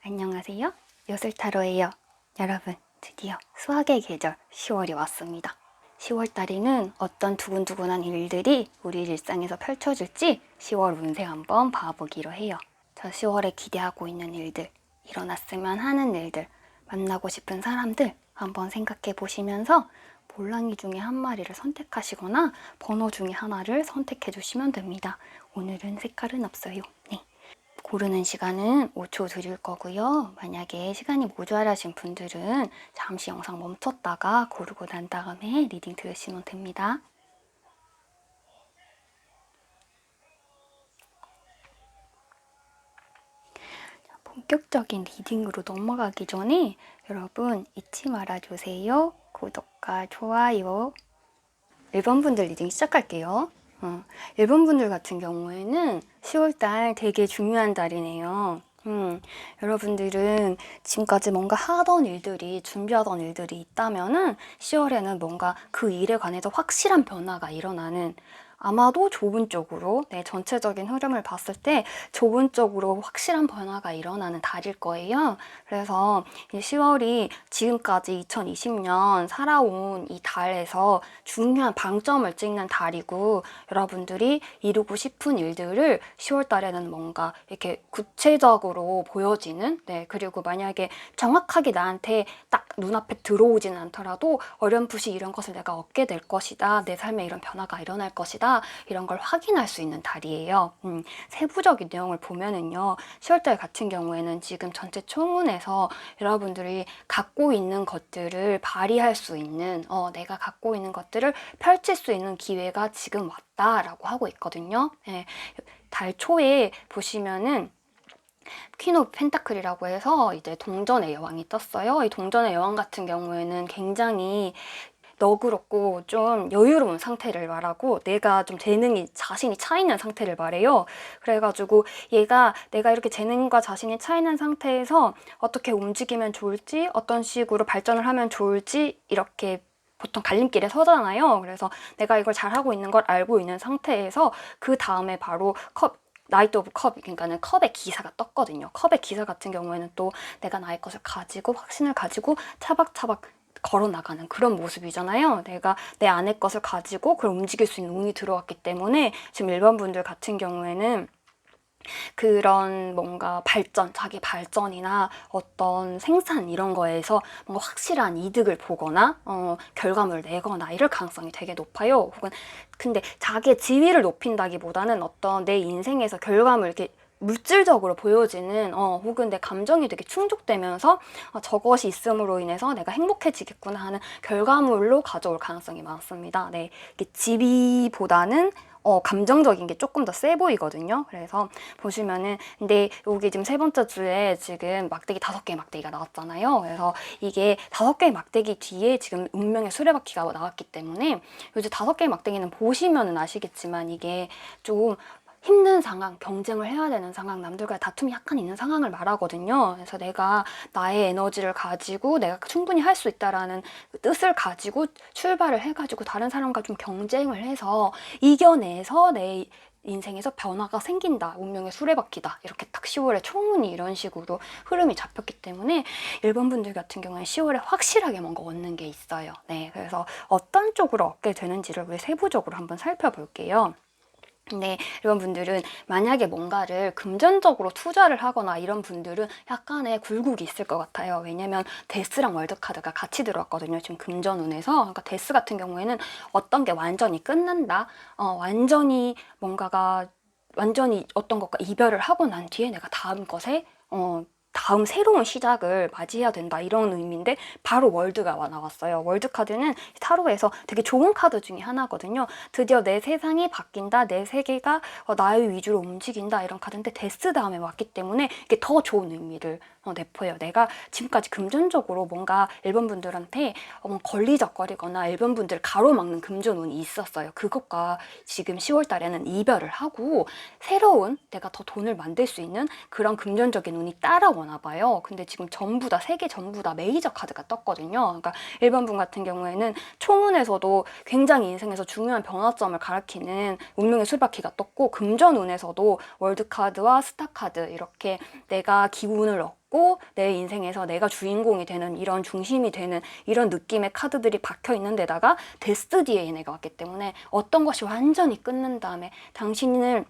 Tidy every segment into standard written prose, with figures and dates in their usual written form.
안녕하세요. 요술타로예요. 여러분, 드디어 수학의 계절 10월이 왔습니다. 10월 달에는 어떤 두근두근한 일들이 우리 일상에서 펼쳐질지 10월 운세 한번 봐보기로 해요. 저 10월에 기대하고 있는 일들, 일어났으면 하는 일들, 만나고 싶은 사람들 한번 생각해 보시면서 볼랑이 중에 한 마리를 선택하시거나 번호 중에 하나를 선택해 주시면 됩니다. 오늘은 색깔은 없어요. 네. 고르는 시간은 5초 드릴 거고요. 만약에 시간이 모자라신 분들은 잠시 영상 멈췄다가 고르고 난 다음에 리딩 들으시면 됩니다. 본격적인 리딩으로 넘어가기 전에 여러분 잊지 말아주세요. 구독과 좋아요. 1번 분들 리딩 시작할게요. 1번 분들 같은 경우에는 10월달 되게 중요한 달이네요. 여러분들은 지금까지 뭔가 하던 일들이, 준비하던 일들이 있다면은 10월에는 뭔가 그 일에 관해서 확실한 변화가 일어나는, 아마도 좁은 쪽으로, 내 전체적인 흐름을 봤을 때 좁은 쪽으로 확실한 변화가 일어나는 달일 거예요. 그래서 이 10월이 지금까지 2020년 살아온 이 달에서 중요한 방점을 찍는 달이고, 여러분들이 이루고 싶은 일들을 10월 달에는 뭔가 이렇게 구체적으로 보여지는, 그리고 만약에 정확하게 나한테 딱 눈앞에 들어오지는 않더라도 어렴풋이 이런 것을 내가 얻게 될 것이다, 내 삶에 이런 변화가 일어날 것이다, 이런 걸 확인할 수 있는 달이에요. 세부적인 내용을 보면은요, 10월달 같은 경우에는 지금 전체 총운에서 여러분들이 갖고 있는 것들을 발휘할 수 있는, 내가 갖고 있는 것들을 펼칠 수 있는 기회가 지금 왔다라고 하고 있거든요. 달 초에 보시면은 퀸 오브 펜타클이라고 해서 이제 동전의 여왕이 떴어요. 이 동전의 여왕 같은 경우에는 굉장히 너그럽고 좀 여유로운 상태를 말하고, 내가 좀 재능이, 자신이 차있는 상태를 말해요. 그래가지고 얘가 내가 이렇게 재능과 자신이 차있는 상태에서 어떻게 움직이면 좋을지, 어떤 식으로 발전을 하면 좋을지 이렇게 보통 갈림길에 서잖아요. 그래서 내가 이걸 잘하고 있는 걸 알고 있는 상태에서 그 다음에 바로 나이트 오브 컵, 그러니까는 컵의 기사가 떴거든요. 컵의 기사 같은 경우에는 또 내가 나의 것을 가지고, 확신을 가지고 차박차박 걸어나가는 그런 모습이잖아요. 내가 내 안의 것을 가지고 그걸 움직일 수 있는 운이 들어왔기 때문에 지금 1번 분들 같은 경우에는 그런 뭔가 발전, 자기 발전이나 어떤 생산 이런 거에서 뭔가 확실한 이득을 보거나 결과물을 내거나 이럴 가능성이 되게 높아요. 혹은 근데 자기의 지위를 높인다기보다는 어떤 내 인생에서 결과물, 이렇게 물질적으로 보여지는 혹은 내 감정이 되게 충족되면서 저것이 있음으로 인해서 내가 행복해지겠구나 하는 결과물로 가져올 가능성이 많습니다. 네, 이게 지위보다는 감정적인 게 조금 더 세 보이거든요. 그래서 보시면은, 근데 여기 지금 세 번째 주에 지금 막대기 5개의 막대기가 나왔잖아요. 그래서 이게 5개의 막대기 뒤에 지금 운명의 수레바퀴가 나왔기 때문에, 요즘 5개의 막대기는 보시면은 아시겠지만 이게 좀 힘든 상황, 경쟁을 해야 되는 상황, 남들과의 다툼이 약간 있는 상황을 말하거든요. 그래서 내가 나의 에너지를 가지고 내가 충분히 할 수 있다라는 뜻을 가지고 출발을 해가지고 다른 사람과 좀 경쟁을 해서 이겨내서 내 인생에서 변화가 생긴다, 운명의 수레바퀴다, 이렇게 딱 10월에 총운이 이런 식으로 흐름이 잡혔기 때문에 1번 분들 같은 경우는 10월에 확실하게 뭔가 얻는 게 있어요. 네, 그래서 어떤 쪽으로 얻게 되는지를 우리 세부적으로 한번 살펴볼게요. 근데 이런 분들은 만약에 뭔가를 금전적으로 투자를 하거나 이런 분들은 약간의 굴곡이 있을 것 같아요. 왜냐면 데스랑 월드카드가 같이 들어왔거든요. 지금 금전운에서. 그러니까 데스 같은 경우에는 어떤 게 완전히 끝난다, 완전히 뭔가가 완전히 어떤 것과 이별을 하고 난 뒤에 내가 다음 것에 다음 새로운 시작을 맞이해야 된다, 이런 의미인데 바로 월드가 나왔어요. 월드 카드는 타로에서 되게 좋은 카드 중에 하나거든요. 드디어 내 세상이 바뀐다, 내 세계가 나의 위주로 움직인다, 이런 카드인데 데스 다음에 왔기 때문에 이게 더 좋은 의미를 내포해요. 내가 지금까지 금전적으로 뭔가 1번 분들한테 걸리적거리거나 1번 분들 가로막는 금전운이 있었어요. 그것과 지금 10월 달에는 이별을 하고 새로운, 내가 더 돈을 만들 수 있는 그런 금전적인 운이 따라오는 들어오나 봐요. 근데 지금 전부 다, 세 개 전부 다 메이저 카드가 떴거든요. 그러니까 1번 분 같은 경우에는 총운에서도 굉장히 인생에서 중요한 변화점을 가리키는 운명의 수리바퀴가 떴고, 금전운에서도 월드카드와 스타카드, 이렇게 내가 기운을 얻고 내 인생에서 내가 주인공이 되는, 이런 중심이 되는 이런 느낌의 카드들이 박혀 있는 데다가 데스디에 얘네가 왔기 때문에 어떤 것이 완전히 끝난 다음에 당신을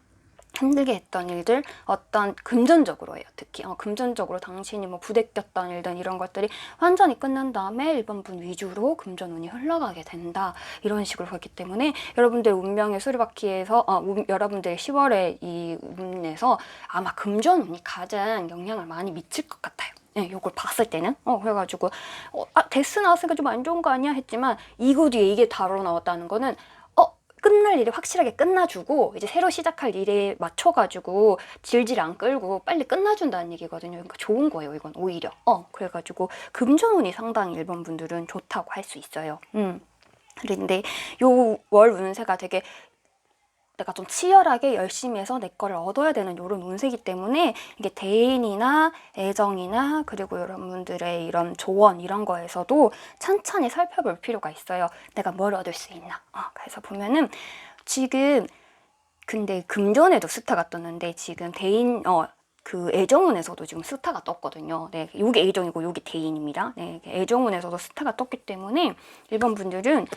힘들게 했던 일들, 어떤 금전적으로예요. 특히 금전적으로 당신이 뭐 부대꼈던 일든 이런 것들이 완전히 끝난 다음에 1번 분 위주로 금전운이 흘러가게 된다, 이런 식으로 그렇기 때문에 여러분들 운명의 수리바퀴에서 여러분들 10월에 이 운에서 아마 금전운이 가장 영향을 많이 미칠 것 같아요. 네, 요걸 봤을 때는 그래가지고 데스 나왔으니까 좀 안 좋은 거 아니야 했지만, 이거 뒤에 이게 바로 나왔다는 거는 끝날 일이 확실하게 끝나주고 이제 새로 시작할 일에 맞춰가지고 질질 안 끌고 빨리 끝나준다는 얘기거든요. 그러니까 좋은 거예요, 이건 오히려. 그래가지고 금전운이 상당히 1번 분들은 좋다고 할 수 있어요. 그런데 요 월 운세가 되게 내가 좀 치열하게 열심히 해서 내 거를 얻어야 되는 이런 운세이기 때문에, 이게 대인이나 애정이나 그리고 여러분들의 이런 조언, 이런 거에서도 천천히 살펴볼 필요가 있어요. 내가 뭘 얻을 수 있나. 그래서 보면은 지금, 근데 금전에도 스타가 떴는데 지금 대인 그 애정운에서도 지금 스타가 떴거든요. 네, 요게 애정이고 요게 대인입니다. 네, 애정운에서도 스타가 떴기 때문에 1번 분들은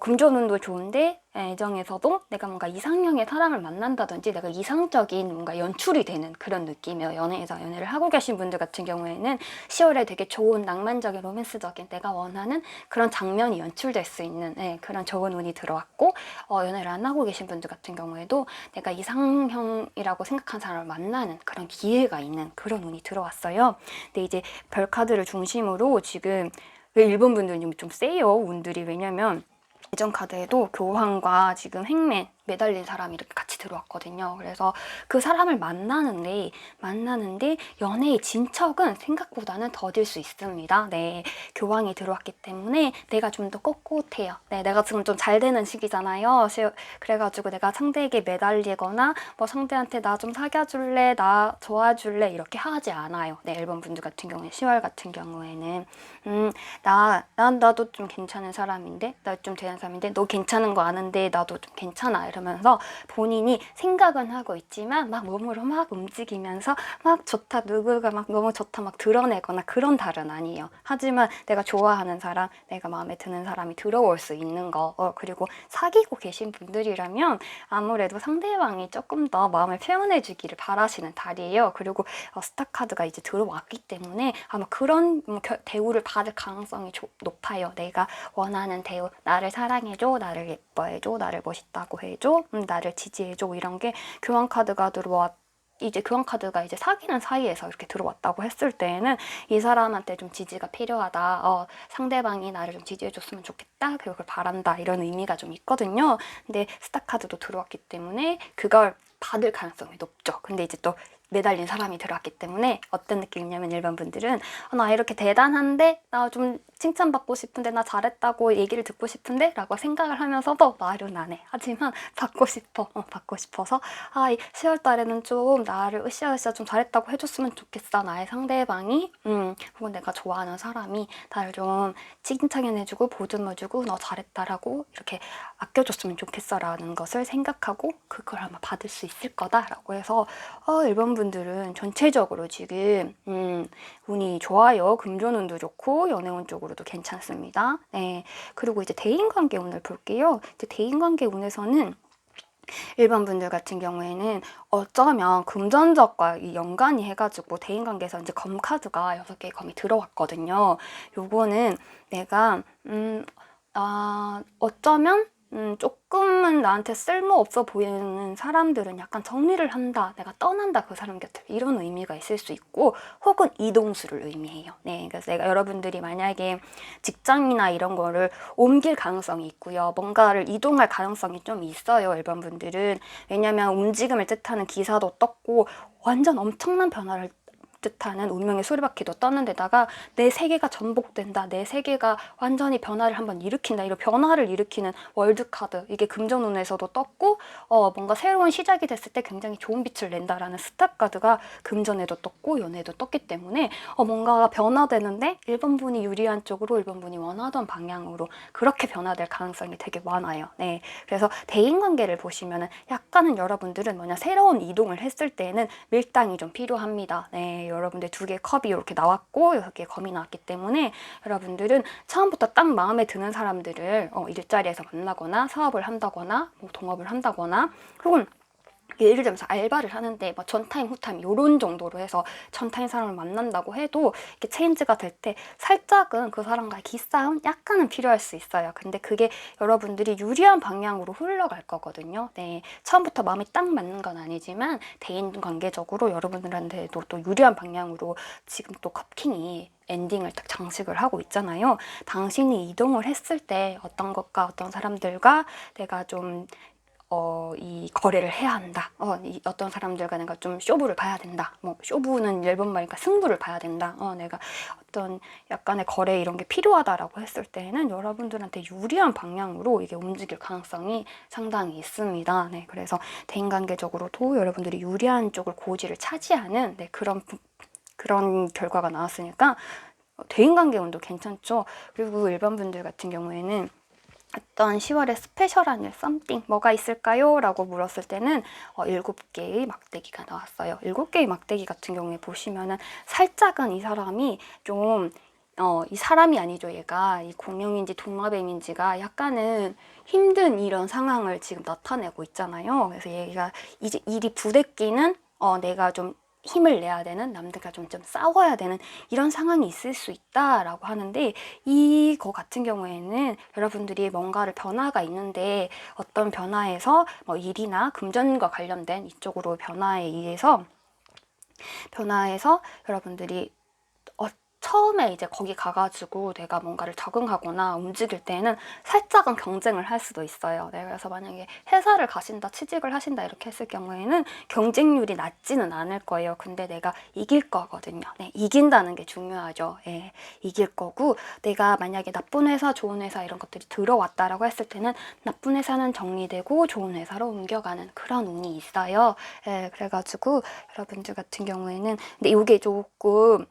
금전운도 좋은데 애정에서도 내가 뭔가 이상형의 사람을 만난다든지 내가 이상적인 뭔가 연출이 되는 그런 느낌이에요. 연애에서 연애를 하고 계신 분들 같은 경우에는 10월에 되게 좋은 낭만적인 로맨스적인 내가 원하는 그런 장면이 연출될 수 있는 그런 좋은 운이 들어왔고, 연애를 안 하고 계신 분들 같은 경우에도 내가 이상형이라고 생각한 사람을 만나는 그런 기회가 있는 그런 운이 들어왔어요. 근데 이제 별 카드를 중심으로 지금 왜 1번 분들은 좀 세요, 운들이. 왜냐면 예전 카드에도 교황과 지금 행맨 매달린 사람이 이렇게 같이 들어왔거든요. 그래서 그 사람을 만나는데 연애의 진척은 생각보다는 더딜 수 있습니다. 네, 교황이 들어왔기 때문에 내가 좀 더 꼿꼿해요. 네, 내가 지금 좀 잘 되는 시기잖아요. 그래가지고 내가 상대에게 매달리거나 뭐 상대한테 나 좀 사귀어줄래, 나 도와줄래 이렇게 하지 않아요. 네, 1번 분들 같은 경우에 10월 같은 경우에는 나도 좀 괜찮은 사람인데, 나 좀 되는 사람인데, 너 괜찮은 거 아는데 나도 좀 괜찮아, 이러면서 본인이 생각은 하고 있지만 막 몸으로 막 움직이면서 막 좋다, 누구가 막 너무 좋다 막 드러내거나 그런 달은 아니에요. 하지만 내가 좋아하는 사람, 내가 마음에 드는 사람이 들어올 수 있는 거, 그리고 사귀고 계신 분들이라면 아무래도 상대방이 조금 더 마음을 표현해 주기를 바라시는 달이에요. 그리고 스타카드가 이제 들어왔기 때문에 아마 그런 대우를 받을 가능성이 높아요. 내가 원하는 대우, 나를 사랑해줘, 나를 예뻐해줘, 나를 멋있다고 해줘, 나를 지지해줘, 이런 게 교환카드가 이제 교환카드가 이제 사귀는 사이에서 이렇게 들어왔다고 했을 때에는 이 사람한테 좀 지지가 필요하다, 상대방이 나를 좀 지지해줬으면 좋겠다, 그걸 바란다, 이런 의미가 좀 있거든요. 근데 스타카드도 들어왔기 때문에 그걸 받을 가능성이 높죠. 근데 이제 또 매달린 사람이 들어왔기 때문에 어떤 느낌이냐면, 1번 분들은 나 이렇게 대단한데, 나 좀 칭찬받고 싶은데, 나 잘했다고 얘기를 듣고 싶은데 라고 생각을 하면서도 말은 안 해. 하지만 받고 싶어서 이 10월 달에는 좀 나를 으쌰으쌰 좀 잘했다고 해줬으면 좋겠어, 나의 상대방이, 혹은 내가 좋아하는 사람이 나를 좀 칭찬해주고 보듬어주고 너 잘했다라고 이렇게 아껴줬으면 좋겠어 라는 것을 생각하고 그걸 아마 받을 수 있을 거다라고 해서 1번 분들은 전체적으로 지금 운이 좋아요. 금전운도 좋고 연애운 쪽으로도 괜찮습니다. 네, 그리고 이제 대인관계 운을 볼게요. 이제 대인관계 운에서는 1번 분들 같은 경우에는 어쩌면 금전적과 이 연관이 해가지고 대인관계에서 이제 검카드가 6개의 검이 들어왔거든요. 요거는 내가 어쩌면 조금은 나한테 쓸모없어 보이는 사람들은 약간 정리를 한다, 내가 떠난다, 그 사람 곁을, 이런 의미가 있을 수 있고, 혹은 이동수를 의미해요. 네, 그래서 여러분들이 만약에 직장이나 이런 거를 옮길 가능성이 있고요, 뭔가를 이동할 가능성이 좀 있어요, 1번 분들은. 왜냐면 움직임을 뜻하는 기사도 떴고 완전 엄청난 변화를 뜻하는 운명의 수레바퀴도 떴는 데다가 내 세계가 전복된다, 내 세계가 완전히 변화를 한번 일으킨다, 이런 변화를 일으키는 월드카드, 이게 금전운에서도 떴고 뭔가 새로운 시작이 됐을 때 굉장히 좋은 빛을 낸다라는 스탑카드가 금전에도 떴고 연애에도 떴기 때문에 뭔가가 변화되는데 1번 분이 유리한 쪽으로 1번 분이 원하던 방향으로 그렇게 변화될 가능성이 되게 많아요. 네, 그래서 대인관계를 보시면은 약간은 여러분들은 뭐냐 새로운 이동을 했을 때는 밀당이 좀 필요합니다. 네, 여러분들 2개의 컵이 이렇게 나왔고 6개의 검이 나왔기 때문에 여러분들은 처음부터 딱 마음에 드는 사람들을 일자리에서 만나거나 사업을 한다거나 뭐 동업을 한다거나 혹은 예를 들면서 알바를 하는데 뭐 전타임 후타임 요런 정도로 해서 전타임 사람을 만난다고 해도 이렇게 체인지가 될 때 살짝은 그 사람과의 기싸움 약간은 필요할 수 있어요. 근데 그게 여러분들이 유리한 방향으로 흘러갈 거거든요. 네, 처음부터 마음이 딱 맞는 건 아니지만 대인관계적으로 여러분들한테도 또 유리한 방향으로 지금 또 컵킹이 엔딩을 딱 장식을 하고 있잖아요. 당신이 이동을 했을 때 어떤 것과 어떤 사람들과 내가 좀 이 거래를 해야 한다. 어떤 사람들과 내가 좀 쇼부를 봐야 된다. 뭐 쇼부는 일본 말이니까 승부를 봐야 된다. 내가 어떤 약간의 거래 이런 게 필요하다라고 했을 때는 여러분들한테 유리한 방향으로 이게 움직일 가능성이 상당히 있습니다. 네, 그래서 대인관계적으로도 여러분들이 유리한 쪽을 고지를 차지하는 그런 결과가 나왔으니까 대인관계 운도 괜찮죠. 그리고 일반 분들 같은 경우에는 어떤 10월에 스페셜한 일, 썸띵 뭐가 있을까요? 라고 물었을 때는 7개의 막대기가 나왔어요. 7개의 막대기 같은 경우에 보시면은 살짝은 이 사람이 좀 이 사람이 아니죠. 얘가 이 공룡인지 동마뱀인지가 약간은 힘든 이런 상황을 지금 나타내고 있잖아요. 그래서 얘가 이제 일이 부대끼는 내가 좀 힘을 내야 되는, 남들과 좀 싸워야 되는 이런 상황이 있을 수 있다라고 하는데, 이거 같은 경우에는 여러분들이 뭔가를 변화가 있는데 어떤 변화에서 뭐 일이나 금전과 관련된 이쪽으로 변화해서 여러분들이 처음에 이제 거기 가가지고 내가 뭔가를 적응하거나 움직일 때는 살짝은 경쟁을 할 수도 있어요. 네, 그래서 만약에 회사를 가신다, 취직을 하신다 이렇게 했을 경우에는 경쟁률이 낮지는 않을 거예요. 근데 내가 이길 거거든요. 네, 이긴다는 게 중요하죠. 예, 이길 거고, 내가 만약에 나쁜 회사, 좋은 회사 이런 것들이 들어왔다라고 했을 때는 나쁜 회사는 정리되고 좋은 회사로 옮겨가는 그런 운이 있어요. 예, 그래가지고 여러분들 같은 경우에는 근데 이게 조금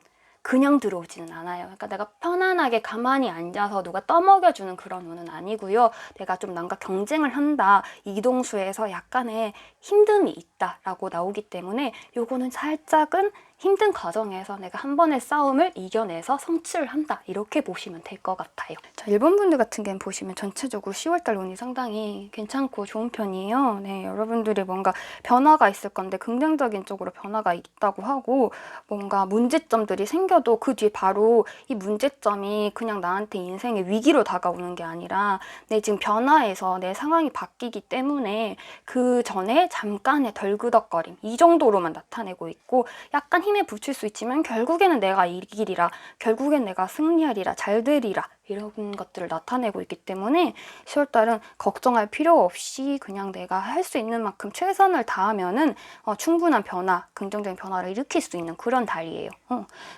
그냥 들어오지는 않아요. 그러니까 내가 편안하게 가만히 앉아서 누가 떠먹여주는 그런 운은 아니고요. 내가 좀 남과 경쟁을 한다, 이동수에서 약간의 힘듦이 있다라고 나오기 때문에 요거는 살짝은 힘든 과정에서 내가 한 번의 싸움을 이겨내서 성취를 한다, 이렇게 보시면 될 것 같아요. 자, 일본 분들 같은 경우는 보시면 전체적으로 10월달 운이 상당히 괜찮고 좋은 편이에요. 네, 여러분들이 뭔가 변화가 있을 건데 긍정적인 쪽으로 변화가 있다고 하고, 뭔가 문제점들이 생겨도 그 뒤에 바로 이 문제점이 그냥 나한테 인생의 위기로 다가오는 게 아니라 내 지금 변화해서 내 상황이 바뀌기 때문에 그 전에 잠깐의 덜그덕거림 이 정도로만 나타내고 있고, 약간 힘에 부칠 수 있지만 결국에는 내가 이기리라, 결국엔 내가 승리하리라, 잘 되리라, 이런 것들을 나타내고 있기 때문에 10월달은 걱정할 필요 없이 그냥 내가 할 수 있는 만큼 최선을 다하면은 충분한 변화, 긍정적인 변화를 일으킬 수 있는 그런 달이에요.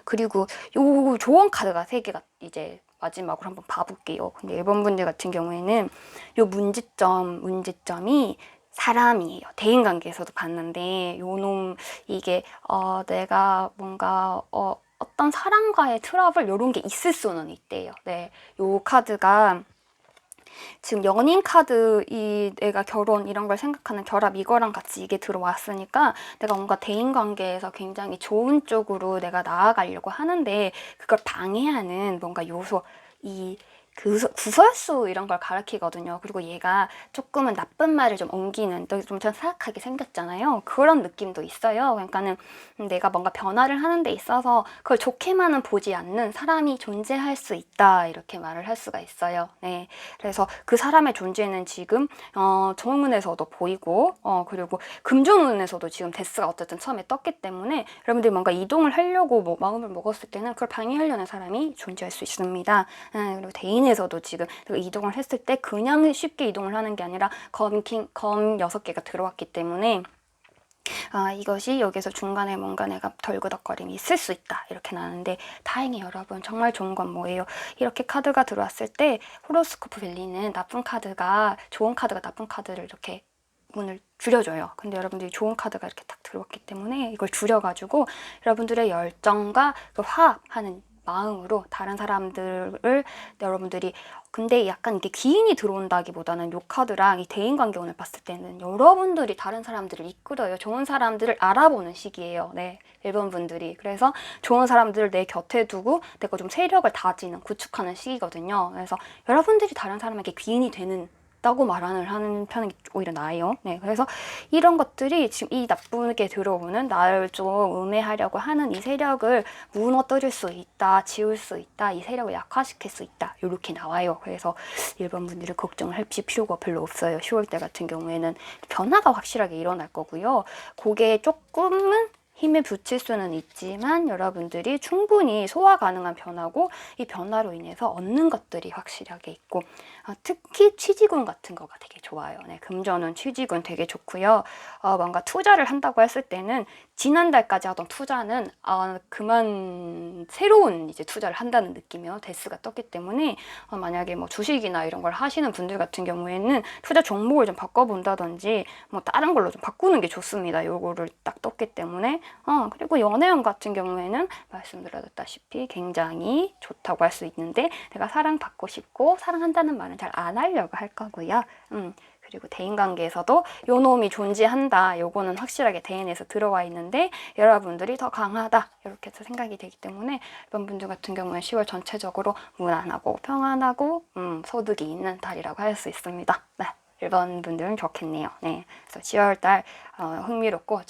그리고 요 조언 카드가 3개가 이제 마지막으로 한번 봐볼게요. 근데 1번 분들 같은 경우에는 요 문제점이 사람이에요. 대인관계에서도 봤는데 요놈 이게 내가 뭔가 어떤 사람과의 트러블 이런 게 있을 수는 있대요. 네, 요 카드가 지금 연인 카드, 이 내가 결혼 이런 걸 생각하는 결합 이거랑 같이 이게 들어왔으니까 내가 뭔가 대인관계에서 굉장히 좋은 쪽으로 내가 나아가려고 하는데 그걸 방해하는 뭔가 요소, 구설수 이런 걸 가리키거든요. 그리고 얘가 조금은 나쁜 말을 좀 옮기는, 좀 사악하게 생겼잖아요. 그런 느낌도 있어요. 그러니까는 내가 뭔가 변화를 하는 데 있어서 그걸 좋게만은 보지 않는 사람이 존재할 수 있다, 이렇게 말을 할 수가 있어요. 네, 그래서 그 사람의 존재는 지금 정운에서도 보이고 그리고 금전운에서도 지금 데스가 어쨌든 처음에 떴기 때문에 여러분들이 뭔가 이동을 하려고 뭐 마음을 먹었을 때는 그걸 방해하려는 사람이 존재할 수 있습니다. 그리고 대인에서도 지금 이동을 했을 때 그냥 쉽게 이동을 하는 게 아니라 검 6개가 들어왔기 때문에 아, 이것이 여기서 중간에 뭔가 내가 덜그덕거림이 있을 수 있다 이렇게 나는데, 다행히 여러분 정말 좋은 건 뭐예요? 이렇게 카드가 들어왔을 때 호로스코프 밸리는 나쁜 카드가 좋은 카드가 나쁜 카드를 이렇게 문을 줄여줘요. 근데 여러분들이 좋은 카드가 이렇게 딱 들어왔기 때문에 이걸 줄여가지고 여러분들의 열정과 그 화합하는 마음으로 다른 사람들을 여러분들이, 근데 약간 이게 기인이 들어온다기보다는 요 카드랑 이 대인관계운을 봤을 때는 여러분들이 다른 사람들을 이끌어요. 좋은 사람들을 알아보는 시기예요. 네, 1번 분들이. 그래서 좋은 사람들을 내 곁에 두고 내가 좀 세력을 다지는, 구축하는 시기거든요. 그래서 여러분들이 다른 사람에게 귀인이 되는 다고 하는 편이 오히려 나아요. 네, 그래서 이런 것들이 지금 이 나쁘게 들어오는 나를 좀 음해하려고 하는 이 세력을 무너뜨릴 수 있다, 지울 수 있다, 이 세력을 약화시킬 수 있다, 이렇게 나와요. 그래서 1번 분들이 걱정을 할 필요가 별로 없어요. 10월달 같은 경우에는 변화가 확실하게 일어날 거고요. 그게 조금은 힘을 붙일 수는 있지만 여러분들이 충분히 소화 가능한 변화고, 이 변화로 인해서 얻는 것들이 확실하게 있고, 특히 취직운 같은 거가 되게 좋아요. 네, 금전운, 취직운 되게 좋고요. 뭔가 투자를 한다고 했을 때는 지난달까지 하던 투자는 그만 새로운 이제 투자를 한다는 느낌이요. 데스가 떴기 때문에 만약에 뭐 주식이나 이런 걸 하시는 분들 같은 경우에는 투자 종목을 좀 바꿔본다든지 뭐 다른 걸로 좀 바꾸는 게 좋습니다. 요거를 딱 떴기 때문에. 그리고 연애운 같은 경우에는 말씀드렸다시피 굉장히 좋다고 할 수 있는데, 내가 사랑받고 싶고 사랑한다는 말은 잘 안 하려고 할 거고요. 그리고 대인관계에서도 요 놈이 존재한다, 요거는 확실하게 대인에서 들어와 있는데 여러분들이 더 강하다 이렇게 해서 생각이 되기 때문에 이번 분들 같은 경우는 10월 전체적으로 무난하고 평안하고 소득이 있는 달이라고 할 수 있습니다. 네, 1번 분들은 좋겠네요. 네, 그래서 10월달 흥미롭고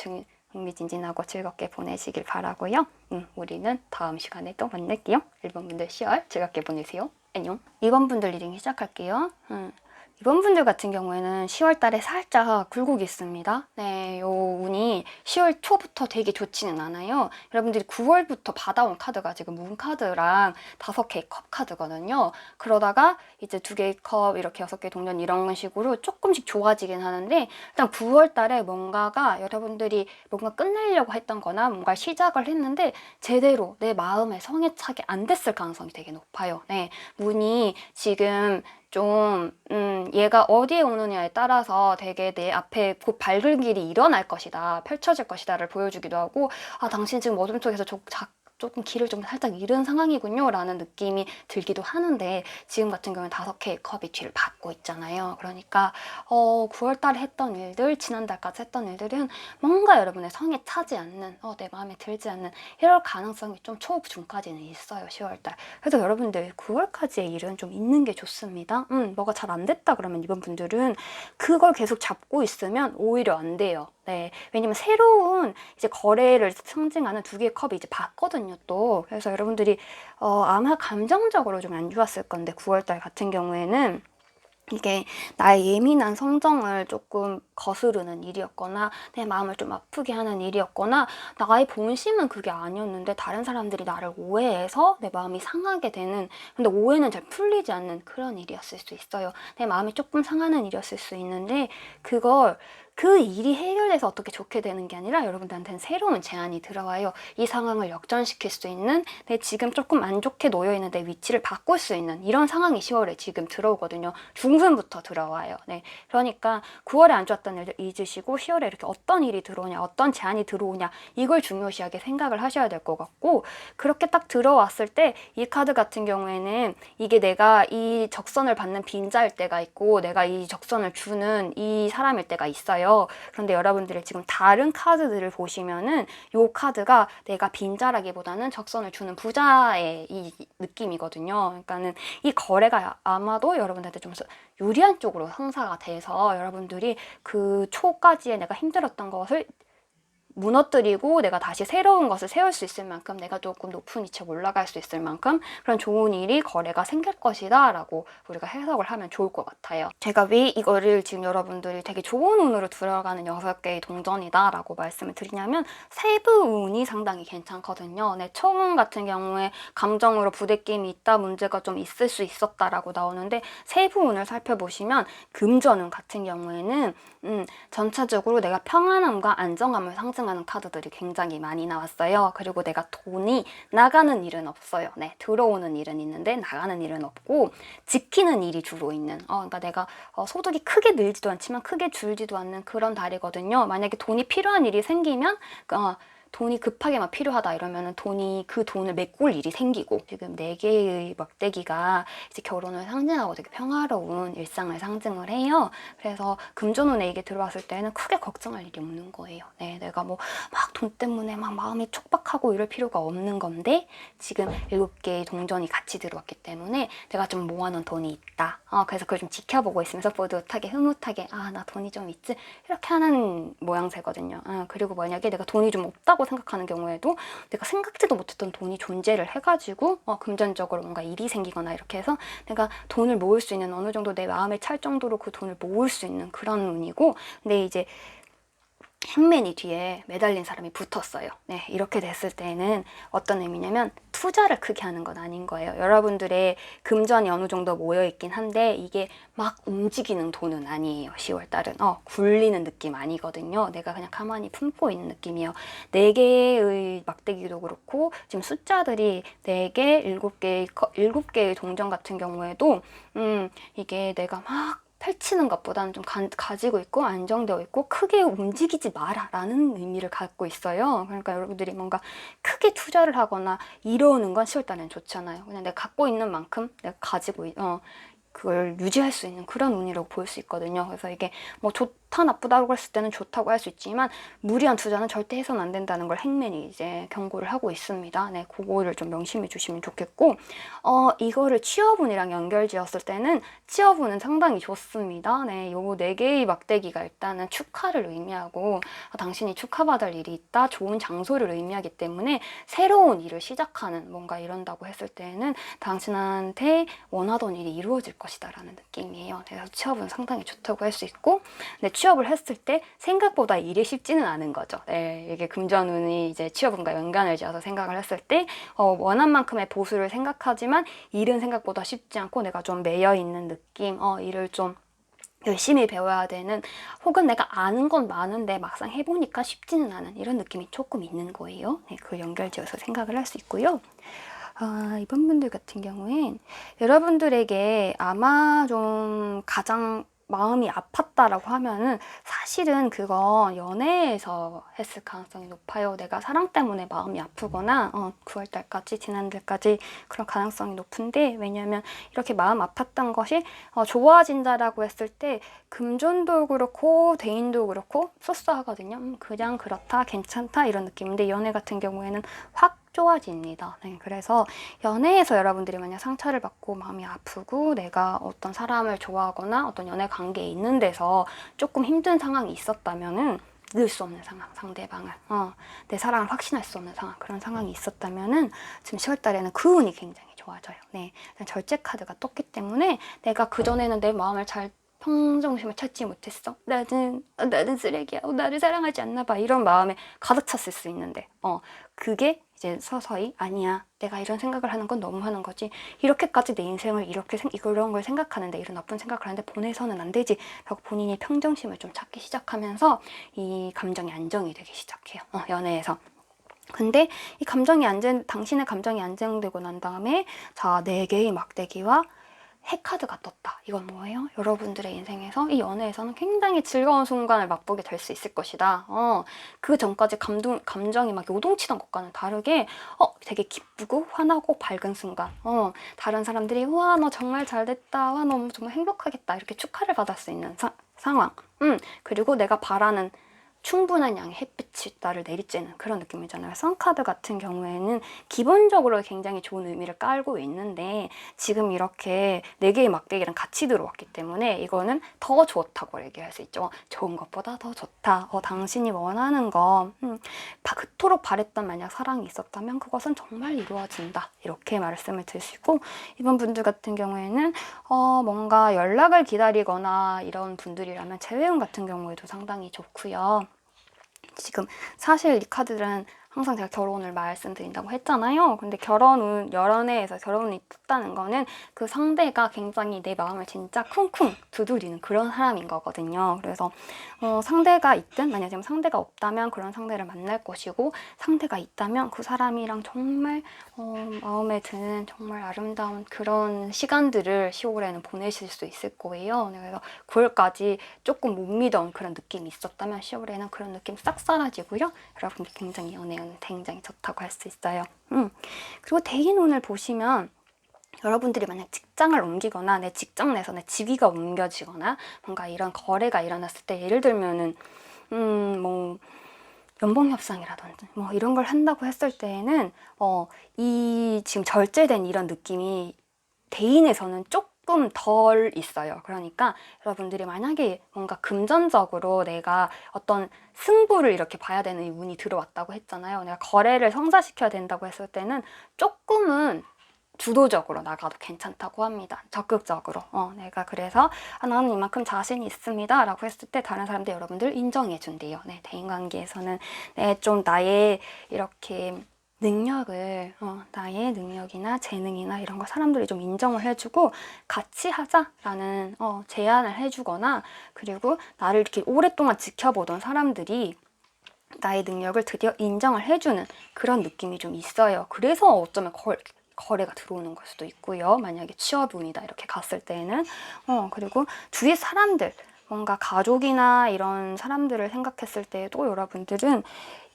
흥미진진하고 즐겁게 보내시길 바라고요. 우리는 다음 시간에 또 만날게요. 1번 분들 10월 즐겁게 보내세요. 안녕. 2번 분들 리딩 시작할게요. 2번 분들 같은 경우에는 10월 달에 살짝 굴곡이 있습니다. 네, 요 운이 10월 초부터 되게 좋지는 않아요. 여러분들이 9월부터 받아온 카드가 지금 문 카드랑 5개의 컵 카드거든요. 그러다가 이제 2개의 컵, 이렇게 6개의 동전 이런 식으로 조금씩 좋아지긴 하는데, 일단 9월 달에 뭔가가 여러분들이 뭔가 끝내려고 했던 거나 뭔가 시작을 했는데 제대로 내 마음에 성에 차게 안 됐을 가능성이 되게 높아요. 네, 문이 지금 좀 얘가 어디에 오느냐에 따라서 되게 내 앞에 곧 밝을 길이 일어날 것이다, 펼쳐질 것이다를 보여주기도 하고, 당신 지금 어둠 속에서 조금 길을 좀 살짝 잃은 상황이군요 라는 느낌이 들기도 하는데, 지금 같은 경우는 5개의 컵이 뒤를 받고 있잖아요. 그러니까 9월달에 했던 일들, 지난달까지 했던 일들은 뭔가 여러분의 성에 차지 않는, 내 마음에 들지 않는 이럴 가능성이 좀 초중까지는 있어요. 10월달. 그래서 여러분들 9월까지의 일은 좀 있는 게 좋습니다. 뭐가 잘 안 됐다 그러면 이번 분들은 그걸 계속 잡고 있으면 오히려 안 돼요. 네, 왜냐면 새로운 이제 거래를 상징하는 2개의 컵이 이제 받거든요, 또. 그래서 여러분들이 아마 감정적으로 좀 안 좋았을 건데, 9월달 같은 경우에는 이게 나의 예민한 성정을 조금 거스르는 일이었거나 내 마음을 좀 아프게 하는 일이었거나, 나의 본심은 그게 아니었는데 다른 사람들이 나를 오해해서 내 마음이 상하게 되는, 근데 오해는 잘 풀리지 않는 그런 일이었을 수 있어요. 내 마음이 조금 상하는 일이었을 수 있는데, 그 일이 해결돼서 어떻게 좋게 되는 게 아니라 여러분들한테는 새로운 제안이 들어와요. 이 상황을 역전시킬 수 있는, 내 지금 조금 안 좋게 놓여있는 내 위치를 바꿀 수 있는 이런 상황이 10월에 지금 들어오거든요. 중순부터 들어와요. 네, 그러니까 9월에 안 좋았던 일들 잊으시고 10월에 이렇게 어떤 일이 들어오냐, 어떤 제안이 들어오냐, 이걸 중요시하게 생각을 하셔야 될 것 같고, 그렇게 딱 들어왔을 때 이 카드 같은 경우에는 이게 내가 이 적선을 받는 빈자일 때가 있고 내가 이 적선을 주는 이 사람일 때가 있어요. 그런데 여러분들이 지금 다른 카드들을 보시면은 요 카드가 내가 빈자라기보다는 적선을 주는 부자의 이 느낌이거든요. 그러니까는 이 거래가 아마도 여러분들한테 좀 유리한 쪽으로 성사가 돼서 여러분들이 그 초까지의 내가 힘들었던 것을 무너뜨리고 내가 다시 새로운 것을 세울 수 있을 만큼, 내가 조금 높은 위치에 올라갈 수 있을 만큼 그런 좋은 일이, 거래가 생길 것이다 라고 우리가 해석을 하면 좋을 것 같아요. 제가 왜 이거를 지금 여러분들이 되게 좋은 운으로 들어가는 6개의 동전이다 라고 말씀을 드리냐면, 세부 운이 상당히 괜찮거든요. 네, 처운 같은 경우에 감정으로 부대낌이 있다, 문제가 좀 있을 수 있었다라고 나오는데, 세부 운을 살펴보시면 금전운 같은 경우에는 전체적으로 내가 평안함과 안정감을 상징하는 카드들이 굉장히 많이 나왔어요. 그리고 내가 돈이 나가는 일은 없어요. 네, 들어오는 일은 있는데 나가는 일은 없고, 지키는 일이 주로 있는, 그러니까 내가 소득이 크게 늘지도 않지만 크게 줄지도 않는 그런 달이거든요. 만약에 돈이 필요한 일이 생기면 돈이 급하게 막 필요하다 이러면은 그 돈을 메꿀 일이 생기고, 지금 4개의 막대기가 이제 결혼을 상징하고 되게 평화로운 일상을 상징을 해요. 그래서 금전운에 이게 들어왔을 때는 크게 걱정할 일이 없는 거예요. 네, 내가 뭐 막 돈 때문에 막 마음이 촉박하고 이럴 필요가 없는 건데, 지금 7개의 동전이 같이 들어왔기 때문에 내가 좀 모아놓은 돈이 있다. 그래서 그걸 좀 지켜보고 있으면서 뿌듯하게 흐뭇하게, 나 돈이 좀 있지? 이렇게 하는 모양새거든요. 그리고 만약에 내가 돈이 좀 없다고 생각하는 경우에도 내가 생각지도 못했던 돈이 존재를 해가지고 금전적으로 뭔가 일이 생기거나 이렇게 해서 내가 돈을 모을 수 있는, 어느 정도 내 마음에 찰 정도로 그 돈을 모을 수 있는 그런 운이고, 근데 이제 행맨이 뒤에 매달린 사람이 붙었어요. 네, 이렇게 됐을 때는 어떤 의미냐면 투자를 크게 하는 건 아닌 거예요. 여러분들의 금전이 어느 정도 모여있긴 한데 이게 막 움직이는 돈은 아니에요. 10월달은 굴리는 느낌 아니거든요. 내가 그냥 가만히 품고 있는 느낌이에요. 4개의 막대기도 그렇고, 지금 숫자들이 4개, 7개의 동전 같은 경우에도 이게 내가 막 펼치는 것보다는 좀 가지고 있고 안정되어 있고 크게 움직이지 마라 라는 의미를 갖고 있어요. 그러니까 여러분들이 뭔가 크게 투자를 하거나 이러는 건 10월달에는 좋지 않아요. 그냥 내가 갖고 있는 만큼 내가 가지고 그걸 유지할 수 있는 그런 운이라고 볼 수 있거든요. 그래서 이게 뭐 좋다 나쁘다고 했을 때는 좋다고 할 수 있지만, 무리한 투자는 절대 해서는 안 된다는 걸 행맨이 이제 경고를 하고 있습니다. 네, 그거를 좀 명심해 주시면 좋겠고, 이거를 취업운이랑 연결지었을 때는 취업운은 상당히 좋습니다. 네, 요 4개의 막대기가 일단은 축하를 의미하고, 당신이 축하받을 일이 있다, 좋은 장소를 의미하기 때문에 새로운 일을 시작하는, 뭔가 이런다고 했을 때는 당신한테 원하던 일이 이루어질 것이다 라는 느낌이에요. 그래서 취업은 상당히 좋다고 할 수 있고, 근데 취업을 했을 때 생각보다 일이 쉽지는 않은 거죠. 네, 이게 금전운이 이제 취업운과 연관을 지어서 생각을 했을 때 원한 만큼의 보수를 생각하지만 일은 생각보다 쉽지 않고 내가 좀 매여있는 느낌, 일을 좀 열심히 배워야 되는, 혹은 내가 아는 건 많은데 막상 해보니까 쉽지는 않은 이런 느낌이 조금 있는 거예요. 네, 그걸 연결지어서 생각을 할 수 있고요. 이번 분들 같은 경우엔 여러분들에게 아마 좀 가장 마음이 아팠다라고 하면은, 사실은 그건 연애에서 했을 가능성이 높아요. 내가 사랑 때문에 마음이 아프거나 9월달까지, 지난달까지 그런 가능성이 높은데, 왜냐면 이렇게 마음 아팠던 것이 좋아진다라고 했을 때 금전도 그렇고 대인도 그렇고 쏘쏘하거든요. 그냥 그렇다, 괜찮다 이런 느낌인데, 연애 같은 경우에는 확 좋아집니다. 네, 그래서 연애에서 여러분들이 만약 상처를 받고 마음이 아프고 내가 어떤 사람을 좋아하거나 어떤 연애 관계에 있는 데서 조금 힘든 상황이 있었다면은, 믿을 수 없는 상황, 상대방을 내 사랑을 확신할 수 없는 상황, 그런 상황이 있었다면은 지금 10월달에는 그 운이 굉장히 좋아져요. 네, 절제 카드가 떴기 때문에 내가 그전에는 내 마음을 잘 평정심을 찾지 못했어, 나는 쓰레기야, 나를 사랑하지 않나 봐, 이런 마음에 가득 찼을 수 있는데 그게 이제 서서히, 아니야, 내가 이런 생각을 하는 건 너무 하는 거지, 이렇게까지 내 인생을 이런 걸 생각하는데, 이런 나쁜 생각을 하는데 보내서는 안 되지 라고 본인이 평정심을 좀 찾기 시작하면서 이 감정이 안정이 되기 시작해요. 연애에서. 근데 이 당신의 감정이 안정되고 난 다음에, 자, 4개의 막대기와 핵카드가 떴다. 이건 뭐예요? 여러분들의 인생에서, 이 연애에서는 굉장히 즐거운 순간을 맛보게 될 수 있을 것이다. 그 전까지 감정이 막 요동치던 것과는 다르게 되게 기쁘고 환하고 밝은 순간, 다른 사람들이 우와 너 정말 잘됐다, 와 너 정말 행복하겠다 이렇게 축하를 받을 수 있는 상황, 그리고 내가 바라는 충분한 양의 햇빛이 나를 내리쬐는 그런 느낌이잖아요. 선카드 같은 경우에는 기본적으로 굉장히 좋은 의미를 깔고 있는데 지금 이렇게 4개의 막대기랑 같이 들어왔기 때문에 이거는 더 좋다고 얘기할 수 있죠. 좋은 것보다 더 좋다. 당신이 원하는 거 그토록 바랬던 만약 사랑이 있었다면 그것은 정말 이루어진다. 이렇게 말씀을 드시고 이번 분들 같은 경우에는 뭔가 연락을 기다리거나 이런 분들이라면 재회운 같은 경우에도 상당히 좋고요. 지금 사실 이 카드들은 항상 제가 결혼을 말씀드린다고 했잖아요. 근데 연애에서 결혼이 떴다는 거는 그 상대가 굉장히 내 마음을 진짜 쿵쿵 두드리는 그런 사람인 거거든요. 그래서 상대가 있든 만약 지금 상대가 없다면 그런 상대를 만날 것이고 상대가 있다면 그 사람이랑 정말 마음에 드는 정말 아름다운 그런 시간들을 10월에는 보내실 수 있을 거예요. 그래서 9월까지 조금 못 믿던 그런 느낌이 있었다면 10월에는 그런 느낌 싹 사라지고요. 여러분들 굉장히 연애는 굉장히 좋다고 할 수 있어요. 그리고 대인운을 보시면 여러분들이 만약 직장을 옮기거나 내 직장 내에서 내 직위가 옮겨지거나 뭔가 이런 거래가 일어났을 때 예를 들면은 뭐 연봉 협상이라든지 뭐 이런 걸 한다고 했을 때에는 이 지금 절제된 이런 느낌이 대인에서는 조금 덜 있어요. 그러니까 여러분들이 만약에 뭔가 금전적으로 내가 어떤 승부를 이렇게 봐야 되는 이 운이 들어왔다고 했잖아요. 내가 거래를 성사시켜야 된다고 했을 때는 조금은 주도적으로 나가도 괜찮다고 합니다. 적극적으로. 내가 그래서 나는 이만큼 자신이 있습니다 라고 했을 때 다른 사람들 여러분들 인정해 준대요. 네, 대인관계에서는 좀 나의 이렇게 능력을 나의 능력이나 재능이나 이런 거 사람들이 좀 인정을 해주고 같이 하자라는 제안을 해주거나 그리고 나를 이렇게 오랫동안 지켜보던 사람들이 나의 능력을 드디어 인정을 해주는 그런 느낌이 좀 있어요. 그래서 어쩌면 거래가 들어오는 걸 수도 있고요. 만약에 취업운이다 이렇게 갔을 때는 그리고 주위 사람들 뭔가 가족이나 이런 사람들을 생각했을 때에도 여러분들은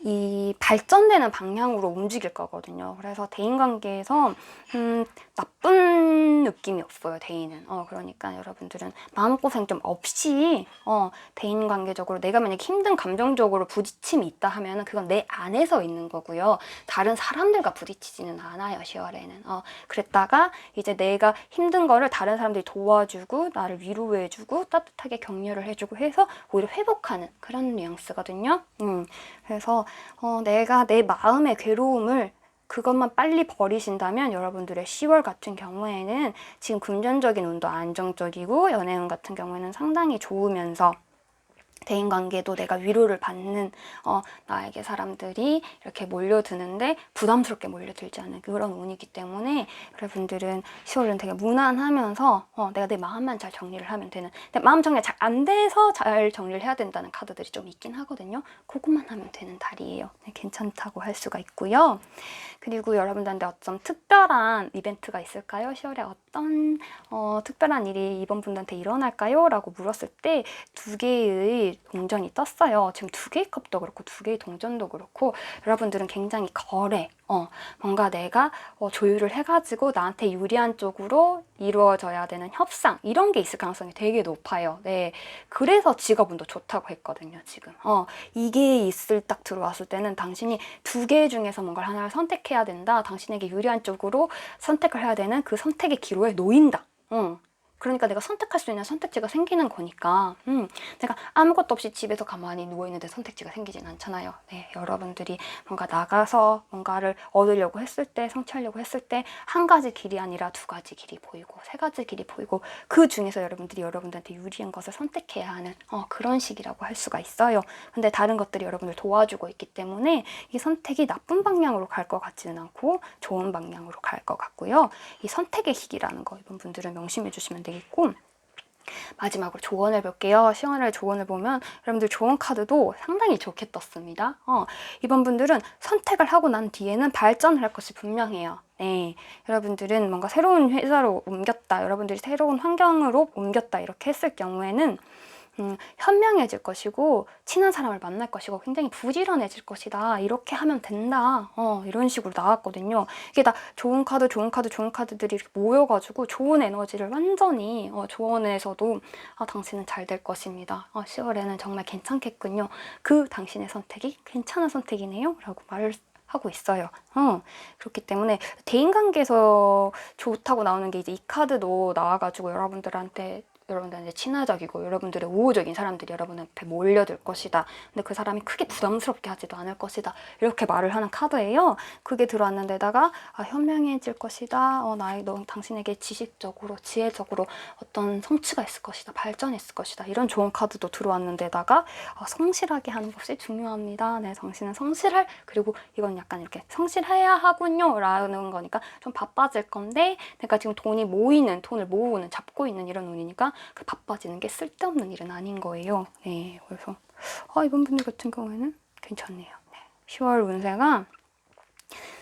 이 발전되는 방향으로 움직일 거거든요. 그래서 대인관계에서 나쁜 느낌이 없어요. 대인은. 그러니까 여러분들은 마음고생 좀 없이 대인관계적으로 내가 만약 힘든 감정적으로 부딪힘이 있다 하면은 그건 내 안에서 있는 거고요. 다른 사람들과 부딪히지는 않아요. 10월에는. 그랬다가 이제 내가 힘든 거를 다른 사람들이 도와주고 나를 위로해주고 따뜻하게 격려를 해주고 해서 오히려 회복하는 그런 뉘앙스거든요. 그래서 내가 내 마음의 괴로움을 그것만 빨리 버리신다면 여러분들의 10월 같은 경우에는 지금 금전적인 운도 안정적이고 연애운 같은 경우에는 상당히 좋으면서 대인관계도 내가 위로를 받는 나에게 사람들이 이렇게 몰려드는데 부담스럽게 몰려들지 않는 그런 운이기 때문에 여러분들은 10월은 되게 무난하면서 내가 내 마음만 잘 정리를 하면 되는 근데 마음 정리가 잘 안 돼서 잘 정리를 해야 된다는 카드들이 좀 있긴 하거든요. 그것만 하면 되는 달이에요. 네, 괜찮다고 할 수가 있고요. 그리고 여러분들한테 어떤 특별한 이벤트가 있을까요? 10월에 어떤 특별한 일이 이번 분들한테 일어날까요? 라고 물었을 때 2개의 동전이 떴어요. 지금 2개의 컵도 그렇고 2개의 동전도 그렇고 여러분들은 굉장히 뭔가 내가 조율을 해가지고 나한테 유리한 쪽으로 이루어져야 되는 협상 이런 게 있을 가능성이 되게 높아요. 네, 그래서 직업운도 좋다고 했거든요. 지금 이게 딱 들어왔을 때는 당신이 2개 중에서 뭔가를 하나를 선택해야 된다. 당신에게 유리한 쪽으로 선택을 해야 되는 그 선택의 기로에 놓인다. 그러니까 내가 선택할 수 있는 선택지가 생기는 거니까 내가 아무것도 없이 집에서 가만히 누워있는데 선택지가 생기진 않잖아요. 네, 여러분들이 뭔가 나가서 뭔가를 얻으려고 했을 때 성취하려고 했을 때 한 가지 길이 아니라 2가지 길이 보이고 3가지 길이 보이고 그 중에서 여러분들이 여러분들한테 유리한 것을 선택해야 하는 그런 시기라고 할 수가 있어요. 근데 다른 것들이 여러분들 도와주고 있기 때문에 이 선택이 나쁜 방향으로 갈 것 같지는 않고 좋은 방향으로 갈 것 같고요. 이 선택의 시기라는 거 이번 분들은 명심해 주시면 되겠고 마지막으로 조언을 볼게요. 10월의 조언을 보면 여러분들 조언 카드도 상당히 좋게 떴습니다. 이번 분들은 선택을 하고 난 뒤에는 발전을 할 것이 분명해요. 네, 여러분들은 뭔가 새로운 회사로 옮겼다, 여러분들이 새로운 환경으로 옮겼다 이렇게 했을 경우에는 현명해질 것이고 친한 사람을 만날 것이고 굉장히 부지런해질 것이다. 이렇게 하면 된다. 이런 식으로 나왔거든요. 이게 다 좋은 카드들이 이렇게 모여가지고 좋은 에너지를 완전히 조언에서도 당신은 잘 될 것입니다. 10월에는 정말 괜찮겠군요. 그 당신의 선택이 괜찮은 선택이네요. 라고 말을 하고 있어요. 그렇기 때문에 대인관계에서 좋다고 나오는 게 이제 이 카드도 나와가지고 여러분들한테 친화적이고 여러분들의 우호적인 사람들이 여러분한테 몰려들 것이다. 근데 그 사람이 크게 부담스럽게 하지도 않을 것이다. 이렇게 말을 하는 카드예요. 그게 들어왔는데다가 현명해질 것이다. 당신에게 지식적으로, 지혜적으로 어떤 성취가 있을 것이다. 발전했을 것이다. 이런 좋은 카드도 들어왔는데다가 성실하게 하는 것이 중요합니다. 네, 당신은 성실할, 그리고 이건 약간 이렇게 성실해야 하군요. 라는 거니까 좀 바빠질 건데 내가 지금 돈을 모으는, 잡고 있는 이런 운이니까 그 바빠지는 게 쓸데없는 일은 아닌 거예요. 네, 그래서 이번 분들 같은 경우에는 괜찮네요. 네, 10월 운세가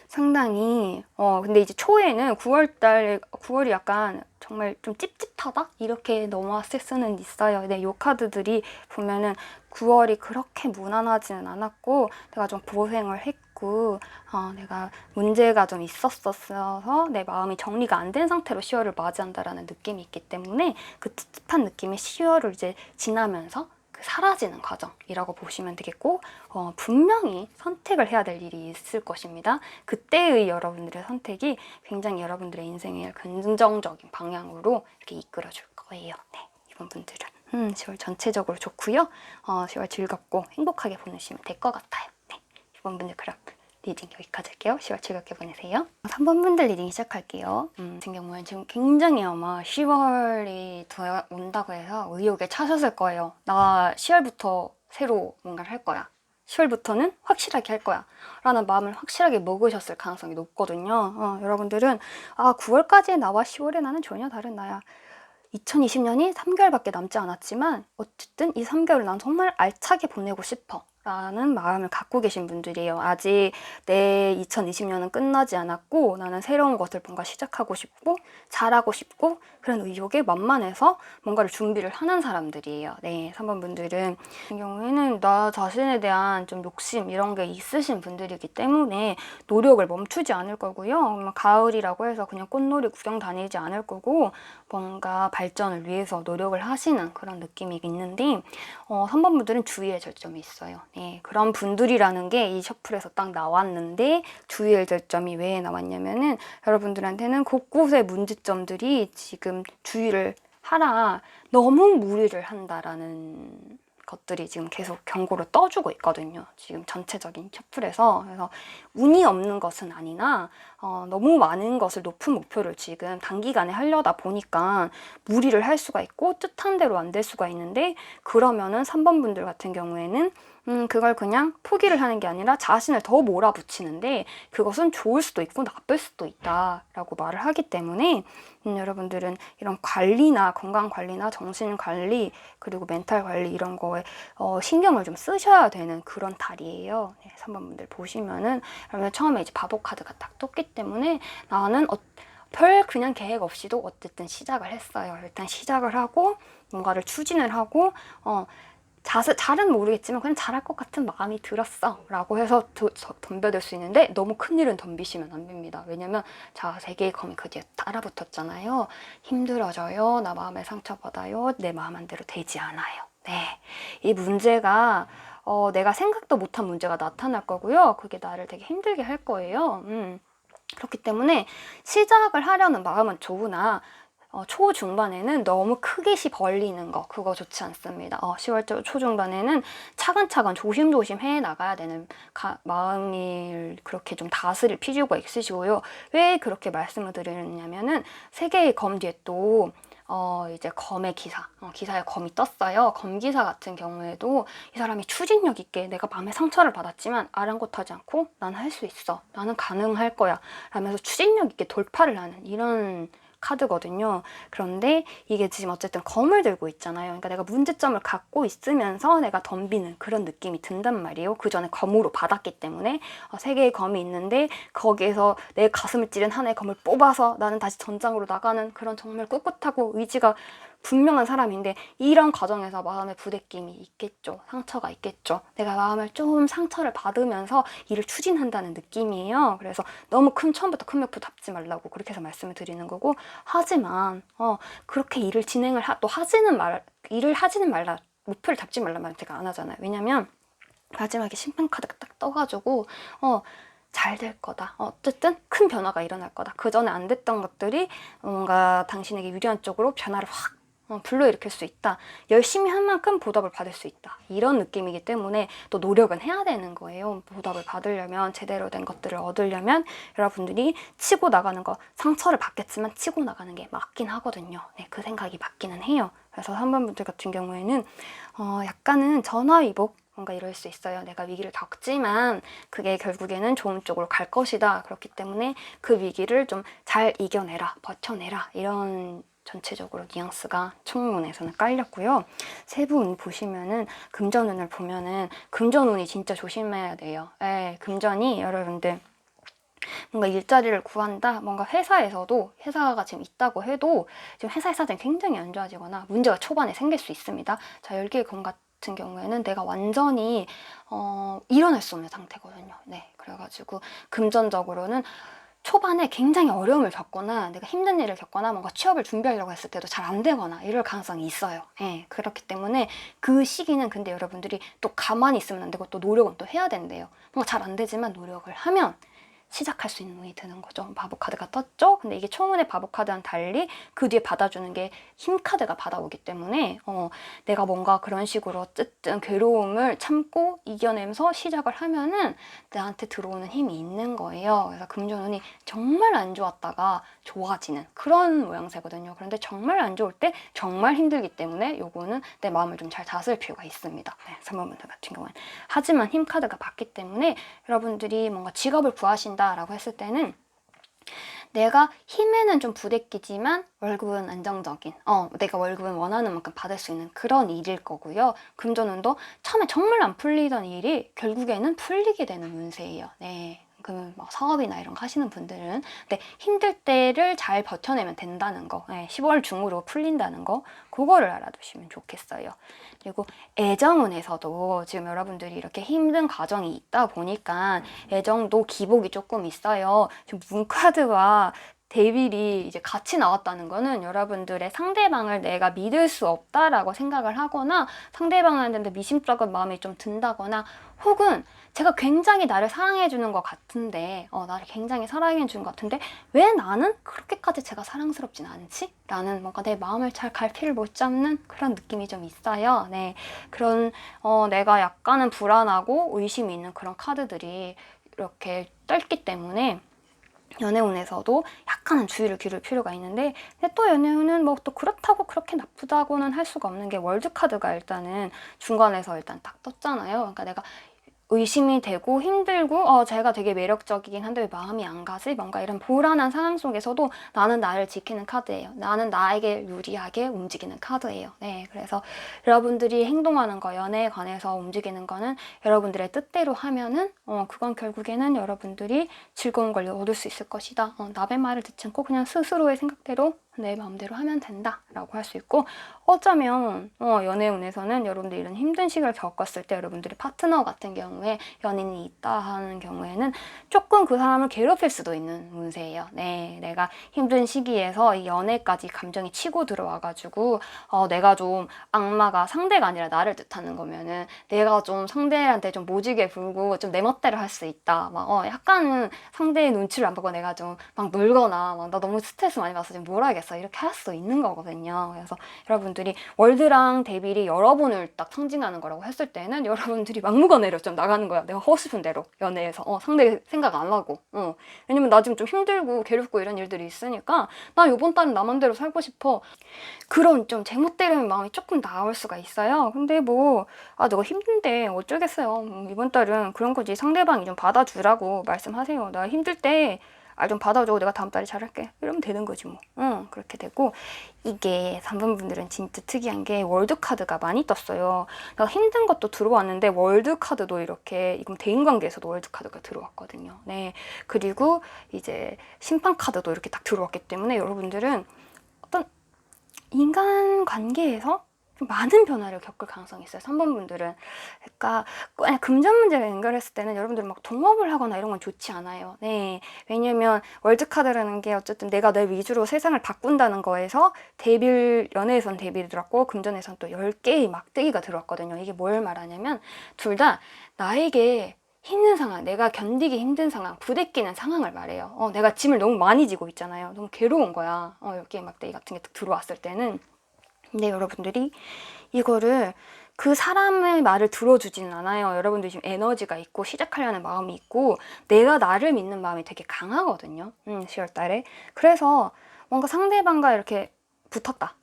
상당히 근데 이제 초에는 9월이 약간 정말 좀 찝찝하다? 이렇게 넘어왔을 수는 있어요. 근데 요 카드들이 보면은 9월이 그렇게 무난하지는 않았고 내가 좀 고생을 했고 내가 문제가 좀 있었어서 내 마음이 정리가 안 된 상태로 10월을 맞이한다라는 느낌이 있기 때문에 그 찝찝한 느낌이 10월을 이제 지나면서 사라지는 과정이라고 보시면 되겠고 분명히 선택을 해야 될 일이 있을 것입니다. 그때의 여러분들의 선택이 굉장히 여러분들의 인생을 긍정적인 방향으로 이렇게 이끌어줄 거예요. 네, 이번 분들은 10월 전체적으로 좋고요. 10월 즐겁고 행복하게 보내시면 될 것 같아요. 네, 이번 분들 그럼 리딩 여기까지 할게요. 10월 즐겁게 보내세요. 3번 분들 리딩 시작할게요. 같은 경우는 지금 굉장히 아마 10월이 더 온다고 해서 의욕에 차셨을 거예요. 나 10월부터 새로 뭔가를 할 거야. 10월부터는 확실하게 할 거야. 라는 마음을 확실하게 먹으셨을 가능성이 높거든요. 여러분들은 9월까지의 나와 10월의 나는 전혀 다른 나야. 2020년이 3개월밖에 남지 않았지만 어쨌든 이 3개월을 난 정말 알차게 보내고 싶어. 라는 마음을 갖고 계신 분들이에요. 아직 내 2020년은 끝나지 않았고 나는 새로운 것을 뭔가 시작하고 싶고 잘하고 싶고 그런 의욕에 만만해서 뭔가를 준비를 하는 사람들이에요. 네, 3번 분들은 같은 경우에는 나 자신에 대한 좀 욕심 이런 게 있으신 분들이기 때문에 노력을 멈추지 않을 거고요. 가을이라고 해서 그냥 꽃놀이 구경 다니지 않을 거고 뭔가 발전을 위해서 노력을 하시는 그런 느낌이 있는데 3번 분들은 주의의 절점이 있어요. 네, 그런 분들이라는 게 이 셔플에서 딱 나왔는데 주의의 절점이 왜 나왔냐면은 여러분들한테는 곳곳의 문제점들이 지금 주의를 하라, 너무 무리를 한다라는 것들이 지금 계속 경고를 떠주고 있거든요. 지금 전체적인 셔플에서. 그래서 운이 없는 것은 아니나 너무 많은 것을 높은 목표를 지금 단기간에 하려다 보니까 무리를 할 수가 있고 뜻한 대로 안 될 수가 있는데 그러면은 3번 분들 같은 경우에는 그걸 그냥 포기를 하는 게 아니라 자신을 더 몰아붙이는데 그것은 좋을 수도 있고 나쁠 수도 있다라고 말을 하기 때문에 여러분들은 이런 관리나 건강 관리나 정신 관리 그리고 멘탈 관리 이런 거에 신경을 좀 쓰셔야 되는 그런 달이에요. 네, 3번 분들 보시면은 여러분 처음에 이제 바보 카드가 딱 떴기 때문에 나는 별 그냥 계획 없이도 어쨌든 시작을 했어요. 일단 시작을 하고 뭔가를 추진을 하고 잘은 모르겠지만 그냥 잘할 것 같은 마음이 들었어 라고 해서 덤벼들 수 있는데 너무 큰일은 덤비시면 안 됩니다. 왜냐면 자, 3개의 검이 그 뒤에 따라붙었잖아요. 힘들어져요. 나 마음에 상처받아요. 내 마음 한 대로 되지 않아요. 네, 이 문제가 내가 생각도 못한 문제가 나타날 거고요. 그게 나를 되게 힘들게 할 거예요. 그렇기 때문에 시작을 하려는 마음은 좋으나 초중반에는 너무 크게 벌리는 거 그거 좋지 않습니다. 10월 초중반에는 차근차근 조심조심 해 나가야 되는 마음을 그렇게 좀 다스릴 필요가 있으시고요. 왜 그렇게 말씀을 드리냐면은 3개의 검 뒤에 또 이제 검의 기사에 검이 떴어요. 검 기사 같은 경우에도 이 사람이 추진력 있게 내가 마음에 상처를 받았지만 아랑곳하지 않고 난 할 수 있어. 나는 가능할 거야. 라면서 추진력 있게 돌파를 하는 이런 카드거든요. 그런데 이게 지금 어쨌든 검을 들고 있잖아요. 그러니까 내가 문제점을 갖고 있으면서 내가 덤비는 그런 느낌이 든단 말이에요. 그 전에 검으로 받았기 때문에 3개의 검이 있는데 거기에서 내 가슴을 찌른 하나의 검을 뽑아서 나는 다시 전장으로 나가는 그런 정말 꿋꿋하고 의지가 분명한 사람인데 이런 과정에서 마음의 부대낌이 있겠죠. 상처가 있겠죠. 내가 마음을 좀 상처를 받으면서 일을 추진한다는 느낌이에요. 그래서 너무 처음부터 큰 목표 잡지 말라고 그렇게 해서 말씀을 드리는 거고, 하지만 그렇게 일을 진행을 일을 하지는 말라, 목표를 잡지 말란 말은 제가 안 하잖아요. 왜냐면 마지막에 심판카드가 딱 떠가지고 잘 될 거다. 어쨌든 큰 변화가 일어날 거다. 그 전에 안 됐던 것들이 뭔가 당신에게 유리한 쪽으로 변화를 확 불러일으킬 수 있다. 열심히 한 만큼 보답을 받을 수 있다. 이런 느낌이기 때문에 또 노력은 해야 되는 거예요. 보답을 받으려면, 제대로 된 것들을 얻으려면 여러분들이 치고 나가는 거, 상처를 받겠지만 치고 나가는 게 맞긴 하거든요. 네, 그 생각이 맞기는 해요. 그래서 3번 분들 같은 경우에는 약간은 전화위복, 뭔가 이럴 수 있어요. 내가 위기를 겪지만 그게 결국에는 좋은 쪽으로 갈 것이다. 그렇기 때문에 그 위기를 좀 잘 이겨내라, 버텨내라, 이런 전체적으로 뉘앙스가 총문에서는 깔렸고요. 세부 운 보시면은 금전운을 보면은 금전운이 진짜 조심해야 돼요. 금전이 여러분들 뭔가 일자리를 구한다, 뭔가 회사에서도, 회사가 지금 있다고 해도 지금 회사의 사정이 굉장히 안 좋아지거나 문제가 초반에 생길 수 있습니다. 자, 10개의 검 같은 경우에는 내가 완전히 일어날 수 없는 상태거든요. 네, 그래가지고 금전적으로는 초반에 굉장히 어려움을 겪거나 내가 힘든 일을 겪거나 뭔가 취업을 준비하려고 했을 때도 잘 안 되거나 이럴 가능성이 있어요. 그렇기 때문에 그 시기는, 근데 여러분들이 또 가만히 있으면 안 되고 또 노력은 또 해야 된대요. 뭔가 잘 안 되지만 노력을 하면 시작할 수 있는 운이 드는 거죠. 바보 카드가 떴죠? 근데 이게 초운의 바보 카드와는 달리 그 뒤에 받아주는 게 힘 카드가 받아오기 때문에 내가 뭔가 그런 식으로 어쨌든 괴로움을 참고 이겨내면서 시작을 하면은 나한테 들어오는 힘이 있는 거예요. 그래서 금전운이 정말 안 좋았다가 좋아지는 그런 모양새거든요. 그런데 정말 안 좋을 때 정말 힘들기 때문에 요거는 내 마음을 좀 잘 다스릴 필요가 있습니다. 3번 분들 같은 경우는. 하지만 힘 카드가 받기 때문에 여러분들이 뭔가 직업을 구하신다라고 했을 때는 내가 힘에는 좀 부대끼지만 월급은 안정적인, 내가 월급은 원하는 만큼 받을 수 있는 그런 일일 거고요. 금전운도 처음에 정말 안 풀리던 일이 결국에는 풀리게 되는 운세예요. 네. 그 사업이나 이런 거 하시는 분들은, 근데 힘들 때를 잘 버텨내면 된다는 거, 10월 중으로 풀린다는 거, 그거를 알아두시면 좋겠어요. 그리고 애정운에서도 지금 여러분들이 이렇게 힘든 과정이 있다 보니까 애정도 기복이 조금 있어요. 지금 문카드와 데빌이 이제 같이 나왔다는 거는 여러분들의 상대방을 내가 믿을 수 없다라고 생각을 하거나 상대방한테 미심쩍은 마음이 좀 든다거나, 혹은 제가 굉장히 나를 사랑해주는 것 같은데 나를 굉장히 사랑해주는 것 같은데 왜 나는 그렇게까지 제가 사랑스럽진 않지? 라는 뭔가 내 마음을 잘 갈피를 못 잡는 그런 느낌이 좀 있어요. 네, 그런 내가 약간은 불안하고 의심이 있는 그런 카드들이 이렇게 떴기 때문에 연애운에서도 약간은 주의를 기울일 필요가 있는데, 근데 또 연애운은 뭐 또 그렇다고 그렇게 나쁘다고는 할 수가 없는 게, 월드 카드가 일단은 중간에서 일단 딱 떴잖아요. 그러니까 내가 의심이 되고 힘들고 제가 되게 매력적이긴 한데 왜 마음이 안 가지? 뭔가 이런 불안한 상황 속에서도 나는 나를 지키는 카드예요. 나는 나에게 유리하게 움직이는 카드예요. 네, 그래서 여러분들이 행동하는 거, 연애에 관해서 움직이는 거는 여러분들의 뜻대로 하면은 그건 결국에는 여러분들이 즐거운 걸 얻을 수 있을 것이다. 남의 말을 듣지 않고 그냥 스스로의 생각대로 내 마음대로 하면 된다 라고 할 수 있고, 어쩌면 연애운에서는 여러분들이 이런 힘든 시기를 겪었을 때 여러분들이 파트너 같은 경우에 연인이 있다 하는 경우에는 조금 그 사람을 괴롭힐 수도 있는 운세예요. 네, 내가 힘든 시기에서 이 연애까지 감정이 치고 들어와가지고 내가 좀 악마가 상대가 아니라 나를 뜻하는 거면은 내가 좀 상대한테 좀 모지게 굴고 좀 내 멋대로 할 수 있다. 막 약간은 상대의 눈치를 안 보고 내가 좀 막 놀거나 막 나 너무 스트레스 많이 받아서 지금 뭘 하겠어 이렇게 할 수 있는 거거든요. 그래서 여러분들이 월드랑 데빌이 여러분을 딱 상징하는 거라고 했을 때는 여러분들이 막무가내로 좀 나가는 거야. 내가 하고 싶은 대로 연애에서 상대 생각 안 하고 왜냐면 나 지금 좀 힘들고 괴롭고 이런 일들이 있으니까 나 요번 달은 나 맘대로 살고 싶어. 그런 좀 제멋대로인 마음이 조금 나올 수가 있어요. 근데 뭐 너가 힘든데 어쩌겠어요. 이번 달은 그런 거지. 상대방이 좀 받아주라고 말씀하세요. 나 힘들 때 좀 받아줘. 내가 다음 달에 잘할게. 이러면 되는 거지 뭐. 그렇게 되고, 이게 3번 분들은 진짜 특이한 게 월드 카드가 많이 떴어요. 내가 힘든 것도 들어왔는데 월드 카드도 이렇게, 이건 대인관계에서도 월드 카드가 들어왔거든요. 네, 그리고 이제 심판 카드도 이렇게 딱 들어왔기 때문에 여러분들은 어떤 인간관계에서 좀 많은 변화를 겪을 가능성이 있어요. 3번 분들은. 그러니까 그냥 금전 문제를 연결했을 때는 여러분들은 막 동업을 하거나 이런 건 좋지 않아요. 네. 왜냐면 월드카드라는 게 어쨌든 내가 내 위주로 세상을 바꾼다는 거에서 연애에선 데빌이 들어왔고 금전에선 또 10개의 막대기가 들어왔거든요. 이게 뭘 말하냐면 둘 다 나에게 힘든 상황, 내가 견디기 힘든 상황, 부대끼는 상황을 말해요. 내가 짐을 너무 많이 지고 있잖아요. 너무 괴로운 거야. 10개의 막대기 같은 게 들어왔을 때는. 근데 여러분들이 이거를 그 사람의 말을 들어주지는 않아요. 여러분들이 지금 에너지가 있고 시작하려는 마음이 있고 내가 나를 믿는 마음이 되게 강하거든요. 10월 달에. 그래서 뭔가 상대방과 이렇게 붙었다.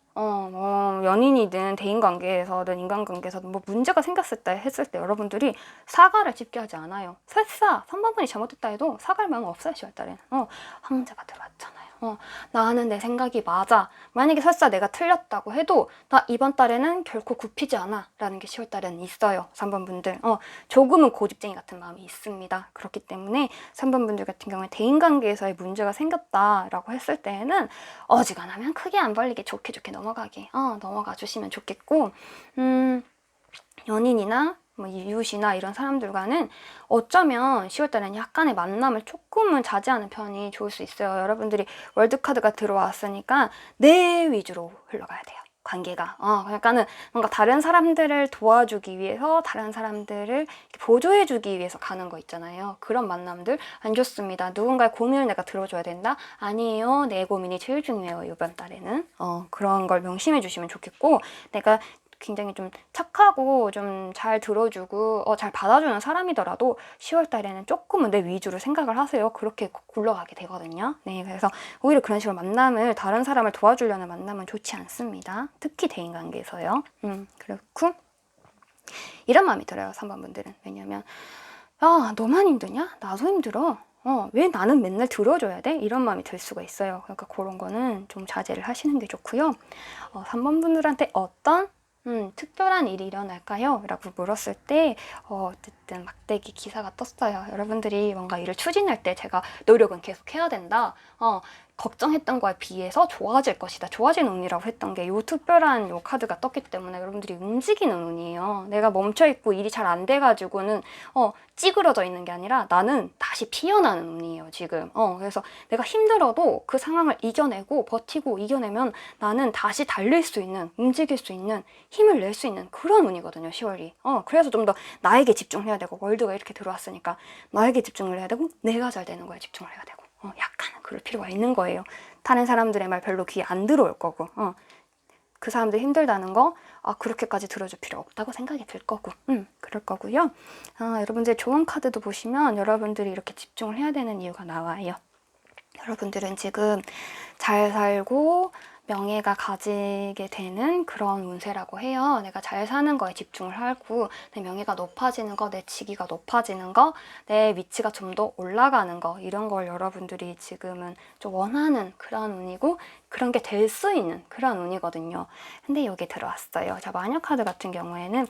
연인이든 대인관계에서든 인간관계에서든 뭐 문제가 생겼을 때 했을 때 여러분들이 사과를 쉽게 하지 않아요. 설사 3번분이 잘못했다 해도 사과할 마음 없어요. 10월 달에는. 황제가 들어왔잖아요. 나는 내 생각이 맞아. 만약에 설사 내가 틀렸다고 해도 나 이번 달에는 결코 굽히지 않아 라는 게 10월 달에는 있어요. 3번 분들. 조금은 고집쟁이 같은 마음이 있습니다. 그렇기 때문에 3번 분들 같은 경우에 대인관계에서의 문제가 생겼다라고 했을 때에는 어지간하면 크게 안 벌리게 좋게 넘어가게 넘어가 주시면 좋겠고 연인이나 뭐 이웃이나 이런 사람들과는 어쩌면 10월달에는 약간의 만남을 조금은 자제하는 편이 좋을 수 있어요. 여러분들이 월드카드가 들어왔으니까 내 위주로 흘러가야 돼요. 관계가. 그러니까는 뭔가 다른 사람들을 도와주기 위해서 다른 사람들을 보조해주기 위해서 가는 거 있잖아요. 그런 만남들 안 좋습니다. 누군가의 고민을 내가 들어줘야 된다? 아니에요. 내 고민이 제일 중요해요. 이번 달에는. 그런 걸 명심해 주시면 좋겠고 내가 굉장히 좀 착하고 좀 잘 들어주고 잘 받아주는 사람이더라도 10월 달에는 조금은 내 위주로 생각을 하세요. 그렇게 굴러가게 되거든요. 네, 그래서 오히려 그런 식으로 만남을 다른 사람을 도와주려는 만남은 좋지 않습니다. 특히 대인관계에서요. 그렇고 이런 마음이 들어요. 3번 분들은. 왜냐면 야, 너만 힘드냐? 나도 힘들어. 왜 나는 맨날 들어줘야 돼? 이런 마음이 들 수가 있어요. 그러니까 그런 거는 좀 자제를 하시는 게 좋고요. 3번 분들한테 어떤 특별한 일이 일어날까요? 라고 물었을 때 어쨌든 막대기 기사가 떴어요. 여러분들이 뭔가 일을 추진할 때 제가 노력은 계속 해야 된다. 걱정했던 거에 비해서 좋아질 것이다. 좋아지는 운이라고 했던 게 요 특별한 요 카드가 떴기 때문에 여러분들이 움직이는 운이에요. 내가 멈춰있고 일이 잘 안 돼가지고는 찌그러져 있는 게 아니라 나는 다시 피어나는 운이에요, 지금. 그래서 내가 힘들어도 그 상황을 이겨내고 버티고 이겨내면 나는 다시 달릴 수 있는, 움직일 수 있는, 힘을 낼 수 있는 그런 운이거든요, 10월이. 그래서 좀 더 나에게 집중해야 되고 월드가 이렇게 들어왔으니까 나에게 집중을 해야 되고 내가 잘 되는 거에 집중을 해야 되고 약간은 그럴 필요가 있는 거예요. 다른 사람들의 말 별로 귀에 안 들어올 거고 그 사람들 힘들다는 거 그렇게까지 들어줄 필요 없다고 생각이 들 거고 그럴 거고요. 여러분들 조언 카드도 보시면 여러분들이 이렇게 집중을 해야 되는 이유가 나와요. 여러분들은 지금 잘 살고 명예가 가지게 되는 그런 운세라고 해요. 내가 잘 사는 거에 집중을 하고 내 명예가 높아지는 거, 내 직위가 높아지는 거, 내 위치가 좀 더 올라가는 거 이런 걸 여러분들이 지금은 좀 원하는 그런 운이고 그런 게 될 수 있는 그런 운이거든요. 근데 여기 들어왔어요. 자, 마녀 카드 같은 경우에는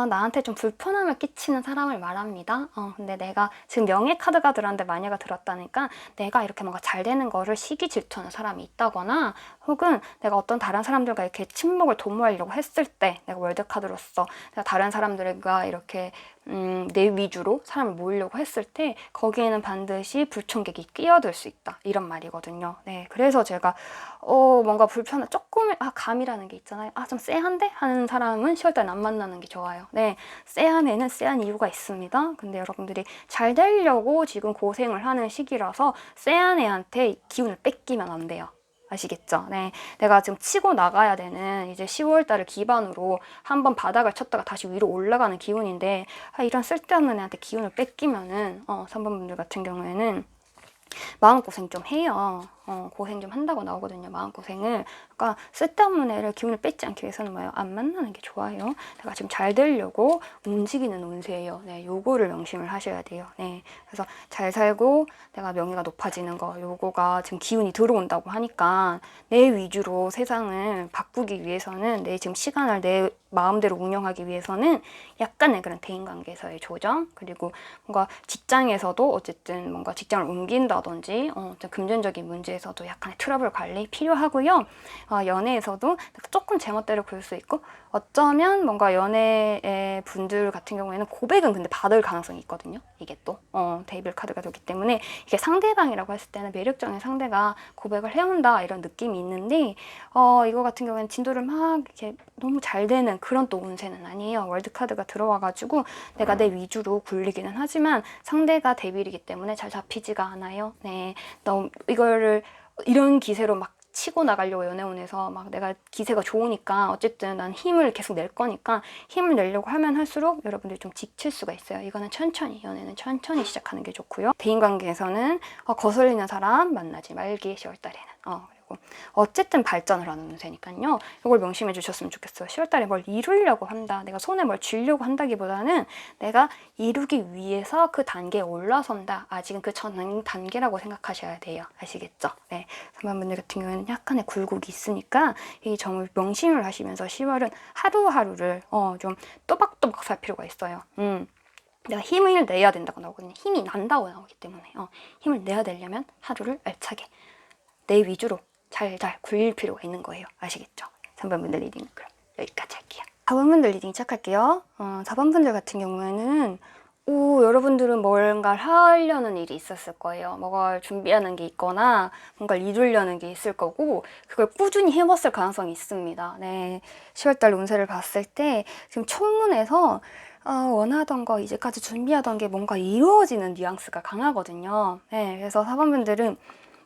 나한테 좀 불편함을 끼치는 사람을 말합니다. 근데 내가 지금 명예 카드가 들어왔는데 마녀가 들었다니까 내가 이렇게 뭔가 잘 되는 거를 시기 질투하는 사람이 있다거나 혹은 내가 어떤 다른 사람들과 이렇게 친목을 도모하려고 했을 때 내가 월드카드로서 내가 다른 사람들과 이렇게 내 위주로 사람을 모으려고 했을 때 거기에는 반드시 불청객이 끼어들 수 있다 이런 말이거든요. 네, 그래서 제가 뭔가 불편한 조금 감이라는 게 있잖아요. 좀 쎄한데? 하는 사람은 10월달에 안 만나는 게 좋아요. 네, 쎄한 애는 쎄한 이유가 있습니다. 근데 여러분들이 잘 되려고 지금 고생을 하는 시기라서 쎄한 애한테 기운을 뺏기면 안 돼요. 아시겠죠? 네, 내가 지금 치고 나가야 되는 이제 10월달을 기반으로 한번 바닥을 쳤다가 다시 위로 올라가는 기운인데 이런 쓸데없는 애한테 기운을 뺏기면은 3번 분들 같은 경우에는 마음고생 좀 해요. 고생 좀 한다고 나오거든요. 마음고생을. 그러니까 쓸데없는 애를 기운을 뺏지 않기 위해서는 뭐예요? 안 만나는 게 좋아요. 내가 지금 잘 되려고 움직이는 운세예요. 네, 요거를 명심을 하셔야 돼요. 네, 그래서 잘 살고 내가 명예가 높아지는 거 요거가 지금 기운이 들어온다고 하니까 내 위주로 세상을 바꾸기 위해서는 내 지금 시간을 내 마음대로 운영하기 위해서는 약간의 그런 대인관계에서의 조정 그리고 뭔가 직장에서도 어쨌든 뭔가 직장을 옮긴다 한다든지 금전적인 문제에서도 약간의 트러블 관리 필요하고요. 연애에서도 조금 제멋대로 굴 수 있고, 어쩌면 뭔가 연애 분들 같은 경우에는 고백은 근데 받을 가능성이 있거든요. 이게 또 데이블 카드가 되기 때문에 이게 상대방이라고 했을 때는 매력적인 상대가 고백을 해온다 이런 느낌이 있는데, 이거 같은 경우에는 진도를 막 이렇게 너무 잘 되는 그런 또 운세는 아니에요. 월드 카드가 들어와가지고 내가 내 위주로 굴리기는 하지만 상대가 데빌이기 때문에 잘 잡히지가 않아요. 네, 너무 이거를 이런 기세로 막 치고 나가려고 연애운에서 막 내가 기세가 좋으니까 어쨌든 난 힘을 계속 낼 거니까 힘을 내려고 하면 할수록 여러분들이 좀 지칠 수가 있어요. 이거는 천천히, 연애는 천천히 시작하는 게 좋고요. 대인관계에서는 거슬리는 사람 만나지 말기, 10월달에는. 그리고 어쨌든 발전을 하는 운세니까요. 이걸 명심해 주셨으면 좋겠어요. 10월달에 뭘 이루려고 한다, 내가 손에 뭘 쥐려고 한다기보다는 내가 이루기 위해서 그 단계에 올라선다. 아직은 그 전 단계라고 생각하셔야 돼요. 아시겠죠? 네. 3번분들 같은 경우에는 약간의 굴곡이 있으니까 이 점을 명심을 하시면서 10월은 하루하루를 좀 또박또박 살 필요가 있어요. 내가 힘을 내야 된다고 나오거든요. 힘이 난다고 나오기 때문에 힘을 내야 되려면 하루를 알차게 내 위주로 잘 굴릴 필요가 있는 거예요. 아시겠죠? 3번분들 리딩 그럼 여기까지 할게요. 4번분들 리딩 시작할게요. 4번분들 같은 경우에는 여러분들은 뭔가를 하려는 일이 있었을 거예요. 뭔가를 준비하는 게 있거나 뭔가를 이루려는 게 있을 거고, 그걸 꾸준히 해왔을 가능성이 있습니다. 네, 10월달 운세를 봤을 때 지금 청문회에서 원하던 거, 이제까지 준비하던 게 뭔가 이루어지는 뉘앙스가 강하거든요. 네, 그래서 4번분들은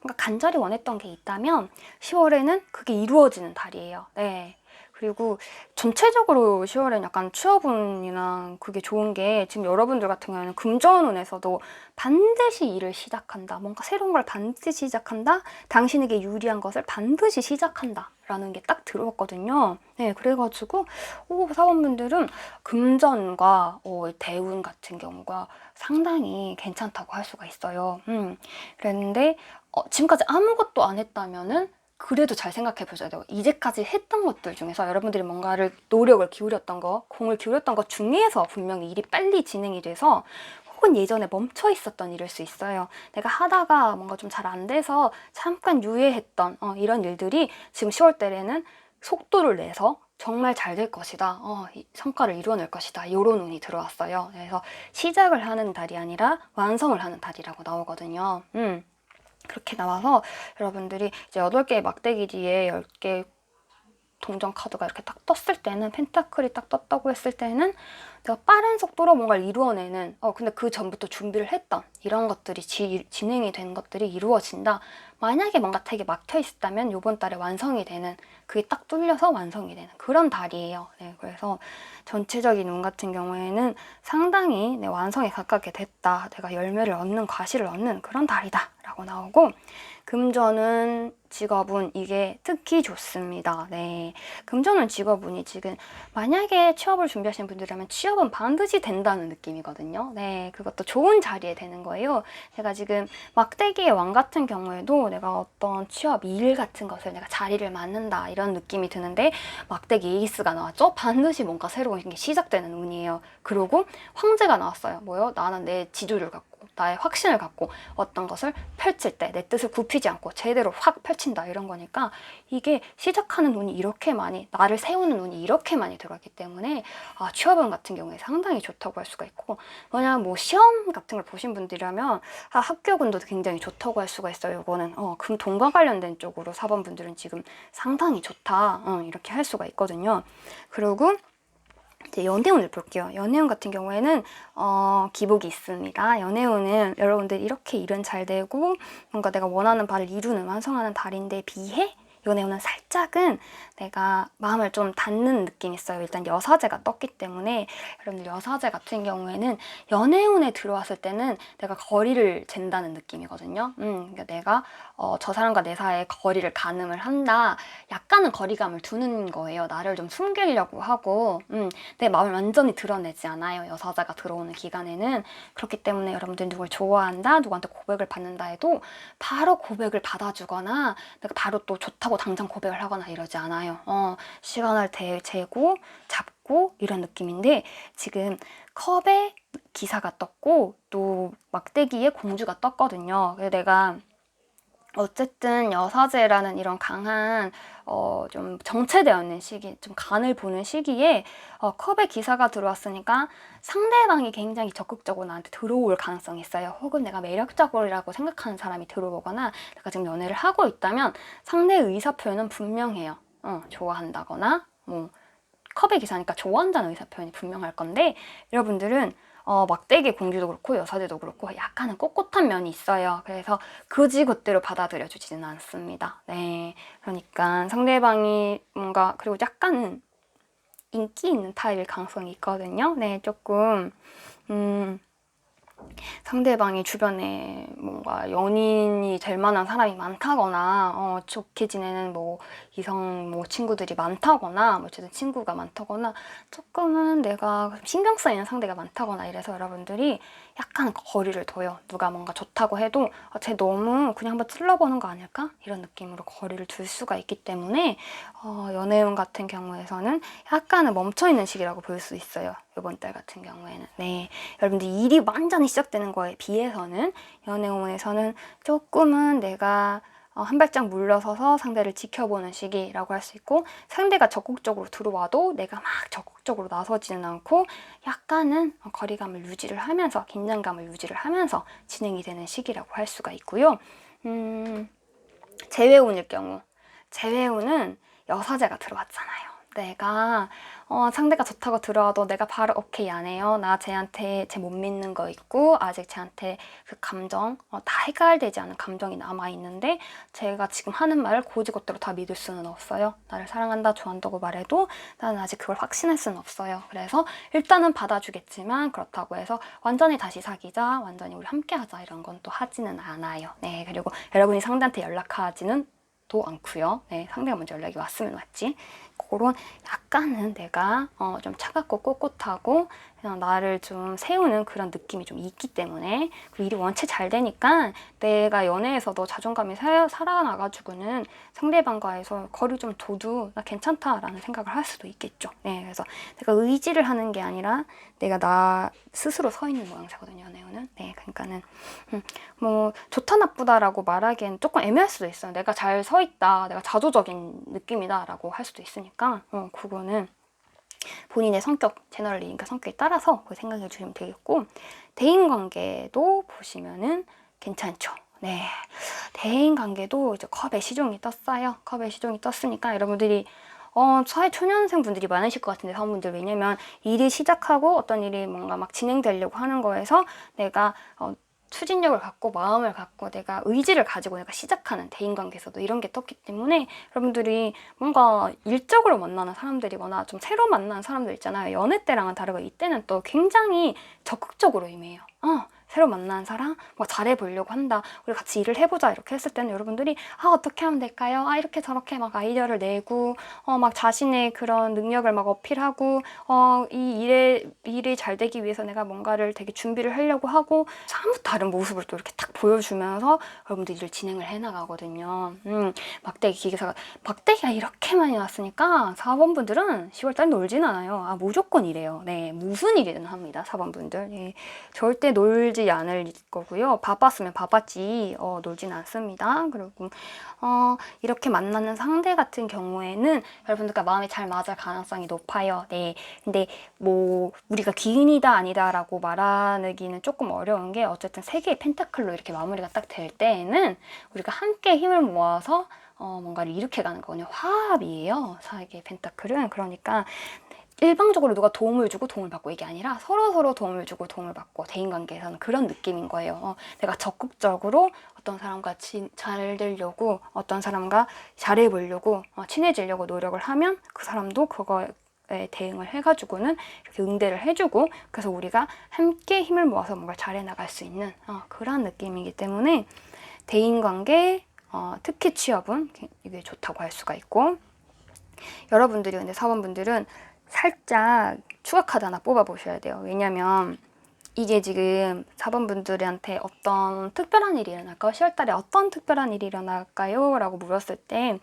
뭔가 간절히 원했던 게 있다면 10월에는 그게 이루어지는 달이에요. 네. 그리고 전체적으로 10월엔 약간 취업운이나 그게 좋은 게, 지금 여러분들 같은 경우에는 금전운에서도 반드시 일을 시작한다, 뭔가 새로운 걸 반드시 시작한다, 당신에게 유리한 것을 반드시 시작한다 라는 게 딱 들어왔거든요. 네, 그래가지고 사원분들은 금전과 대운 같은 경우가 상당히 괜찮다고 할 수가 있어요. 그랬는데 지금까지 아무것도 안 했다면은 그래도 잘 생각해 보셔야 돼요. 이제까지 했던 것들 중에서 여러분들이 뭔가를 노력을 기울였던 거, 공을 기울였던 것 중에서 분명히 일이 빨리 진행이 돼서, 혹은 예전에 멈춰 있었던 일일 수 있어요. 내가 하다가 뭔가 좀 잘 안 돼서 잠깐 유예했던 이런 일들이 지금 10월 달에는 속도를 내서 정말 잘 될 것이다, 성과를 이루어낼 것이다, 이런 운이 들어왔어요. 그래서 시작을 하는 달이 아니라 완성을 하는 달이라고 나오거든요. 그렇게 나와서 여러분들이 이제 8개의 막대기 뒤에 10개 동전 카드가 이렇게 딱 떴을 때는, 펜타클이 딱 떴다고 했을 때는 내가 빠른 속도로 뭔가를 이루어내는, 근데 그 전부터 준비를 했던 이런 것들이 진행이 된 것들이 이루어진다. 만약에 뭔가 되게 막혀 있었다면 이번 달에 완성이 되는, 그게 딱 뚫려서 완성이 되는 그런 달이에요. 네, 그래서 전체적인 운 같은 경우에는 상당히 완성에 가깝게 됐다, 내가 열매를 얻는, 과실을 얻는 그런 달이다 라고 나오고, 금전은, 직업은 이게 특히 좋습니다. 네, 금전은, 직업운이 지금 만약에 취업을 준비하시는 분들이라면 취업은 반드시 된다는 느낌이거든요. 네, 그것도 좋은 자리에 되는 거예요. 제가 지금 막대기의 왕 같은 경우에도 내가 어떤 취업, 일 같은 것을 내가 자리를 맡는다 이런 느낌이 드는데, 막대기 에이스가 나왔죠? 반드시 뭔가 새로운 게 시작되는 운이에요. 그리고 황제가 나왔어요. 뭐요? 나는 내 지주를 갖고, 나의 확신을 갖고 어떤 것을 펼칠 때 내 뜻을 굽히지 않고 제대로 확 펼친다, 이런 거니까 이게 시작하는 운이 이렇게 많이, 나를 세우는 운이 이렇게 많이 들어왔기 때문에 취업운 같은 경우에 상당히 좋다고 할 수가 있고, 만약 뭐 시험 같은 걸 보신 분들이라면 합격운도 굉장히 좋다고 할 수가 있어요. 이거는 돈과 관련된 쪽으로 4번 분들은 지금 상당히 좋다, 이렇게 할 수가 있거든요. 그리고 이제 연애운을 볼게요. 연애운 같은 경우에는 기복이 있습니다. 연애운은 여러분들 이렇게 일은 잘 되고 뭔가 내가 원하는 바를 이루는, 완성하는 달인데 비해 연애운은 살짝은 내가 마음을 좀 닫는 느낌이 있어요. 일단 여사제가 떴기 때문에 여러분들 여사제 같은 경우에는 연애운에 들어왔을 때는 내가 거리를 잰다는 느낌이거든요. 그러니까 내가 저 사람과 내 사이에 거리를 가늠을 한다, 약간은 거리감을 두는 거예요. 나를 좀 숨기려고 하고 내 마음을 완전히 드러내지 않아요, 여사제가 들어오는 기간에는. 그렇기 때문에 여러분들 누굴 좋아한다, 누구한테 고백을 받는다 해도 바로 고백을 받아주거나 내가 바로 또 좋다고 당장 고백을 하거나 이러지 않아요. 시간을 재고 잡고 있고 이런 느낌인데 지금 컵에 기사가 떴고 또 막대기에 공주가 떴거든요. 그래서 내가 어쨌든 여사제라는 이런 강한 좀 정체되어 있는 시기, 좀 간을 보는 시기에 컵에 기사가 들어왔으니까 상대방이 굉장히 적극적으로 나한테 들어올 가능성이 있어요. 혹은 내가 매력적이라고 생각하는 사람이 들어오거나 내가 지금 연애를 하고 있다면 상대의 의사표현은 분명해요. 좋아한다거나 뭐 컵의 기사니까 좋아한다는 의사표현이 분명할 건데 여러분들은 막대기 공주도 그렇고 여사제도 그렇고 약간은 꼿꼿한 면이 있어요. 그래서 그지그대로 받아들여 주지는 않습니다. 네, 그러니까 상대방이 뭔가 그리고 약간은 인기 있는 타입일 가능성이 있거든요. 네, 조금 상대방이 주변에 뭔가 연인이 될 만한 사람이 많다거나 좋게 지내는 뭐 이성 뭐 친구들이 많다거나 뭐 어쨌든 친구가 많다거나 조금은 내가 신경 쓰이는 상대가 많다거나 이래서 여러분들이 약간 거리를 둬요. 누가 뭔가 좋다고 해도 쟤 너무 그냥 한번 찔러보는 거 아닐까? 이런 느낌으로 거리를 둘 수가 있기 때문에 연애운 같은 경우에서는 약간은 멈춰있는 시기라고 볼 수 있어요. 이번 달 같은 경우에는. 네, 여러분들 일이 완전히 시작되는 거에 비해서는 연애운에서는 조금은 내가 한 발짝 물러서서 상대를 지켜보는 시기라고 할 수 있고 상대가 적극적으로 들어와도 내가 막 적극적으로 나서지는 않고 약간은 거리감을 유지를 하면서 긴장감을 유지를 하면서 진행이 되는 시기라고 할 수가 있고요. 재회운일 경우 재회운은 여사제가 들어왔잖아요. 내가 상대가 좋다고 들어와도 내가 바로 오케이 안 해요. 나 쟤한테 쟤 못 믿는 거 있고 아직 쟤한테 그 감정 다 해결되지 않은 감정이 남아있는데 제가 지금 하는 말을 고지고대로 다 믿을 수는 없어요. 나를 사랑한다 좋아한다고 말해도 나는 아직 그걸 확신할 수는 없어요. 그래서 일단은 받아주겠지만 그렇다고 해서 완전히 다시 사귀자 완전히 우리 함께 하자 이런 건 또 하지는 않아요. 네, 그리고 여러분이 상대한테 연락하지는 또 않고요. 네, 상대가 먼저 연락이 왔으면 왔지. 그런 약간은 내가 좀 차갑고 꼿꼿하고 그냥 나를 좀 세우는 그런 느낌이 좀 있기 때문에 그 일이 원체 잘 되니까 내가 연애에서도 자존감이 살아나가지고는 상대방과에서 거리 좀 둬도 나 괜찮다라는 생각을 할 수도 있겠죠. 네, 그래서 내가 의지를 하는 게 아니라 내가 나 스스로 서 있는 모양새거든요, 연애운은. 네, 그러니까는 뭐 좋다 나쁘다라고 말하기엔 조금 애매할 수도 있어요. 내가 잘 서 있다, 내가 자조적인 느낌이다라고 할 수도 있으니까 그거는 본인의 성격, 제너럴리니까 성격에 따라서 생각해 주시면 되겠고 대인관계도 보시면은 괜찮죠. 네, 대인관계도 이제 컵에 시종이 떴어요. 컵에 시종이 떴으니까 여러분들이 사회 초년생 분들이 많으실 것 같은데 사원분들 왜냐면 일이 시작하고 어떤 일이 뭔가 막 진행되려고 하는 거에서 내가 추진력을 갖고 마음을 갖고 내가 의지를 가지고 내가 시작하는 대인관계에서도 이런 게 떴기 때문에 여러분들이 뭔가 일적으로 만나는 사람들이거나 좀 새로 만나는 사람들 있잖아요. 연애 때랑은 다르고 이때는 또 굉장히 적극적으로 임해요. 새로 만난 사람 뭐 잘해보려고 한다. 우리 같이 일을 해보자 이렇게 했을 때는 여러분들이 어떻게 하면 될까요? 이렇게 저렇게 막 아이디어를 내고 막 자신의 그런 능력을 막 어필하고 이 일이 잘 되기 위해서 내가 뭔가를 되게 준비를 하려고 하고 사뭇 다른 모습을 또 이렇게 딱 보여주면서 여러분들 일을 진행을 해나가거든요. 막대기가 이렇게 많이 났으니까 4번분들은 10월달 놀진 않아요. 무조건 이래요. 네, 무슨 일이든 합니다. 4번분들. 네, 절대 놀지 않을 거고요. 바빴으면 바빴지 놀진 않습니다. 그리고 이렇게 만나는 상대 같은 경우에는 여러분들과 마음이 잘 맞을 가능성이 높아요. 네, 근데 뭐 우리가 기인이다 아니다 라고 말하기는 조금 어려운 게 어쨌든 세 개의 펜타클로 이렇게 마무리가 딱 될 때에는 우리가 함께 힘을 모아서 뭔가를 일으켜가는 거거든요. 화합이에요. 4개의 펜타클은. 그러니까 일방적으로 누가 도움을 주고 도움을 받고 이게 아니라 서로서로 도움을 주고 도움을 받고 대인관계에서는 그런 느낌인 거예요. 내가 적극적으로 어떤 사람과 잘 되려고 어떤 사람과 잘해보려고 친해지려고 노력을 하면 그 사람도 그거에 대응을 해가지고는 이렇게 응대를 해주고 그래서 우리가 함께 힘을 모아서 뭔가 잘해나갈 수 있는 그런 느낌이기 때문에 대인관계 특히 취업은 이게 좋다고 할 수가 있고 여러분들이 근데 사원분들은 살짝 추가 카드 하나 뽑아 보셔야 돼요. 왜냐면 이게 지금 4번분들한테 어떤 특별한 일이 일어날까요? 10월달에 어떤 특별한 일이 일어날까요? 라고 물었을 때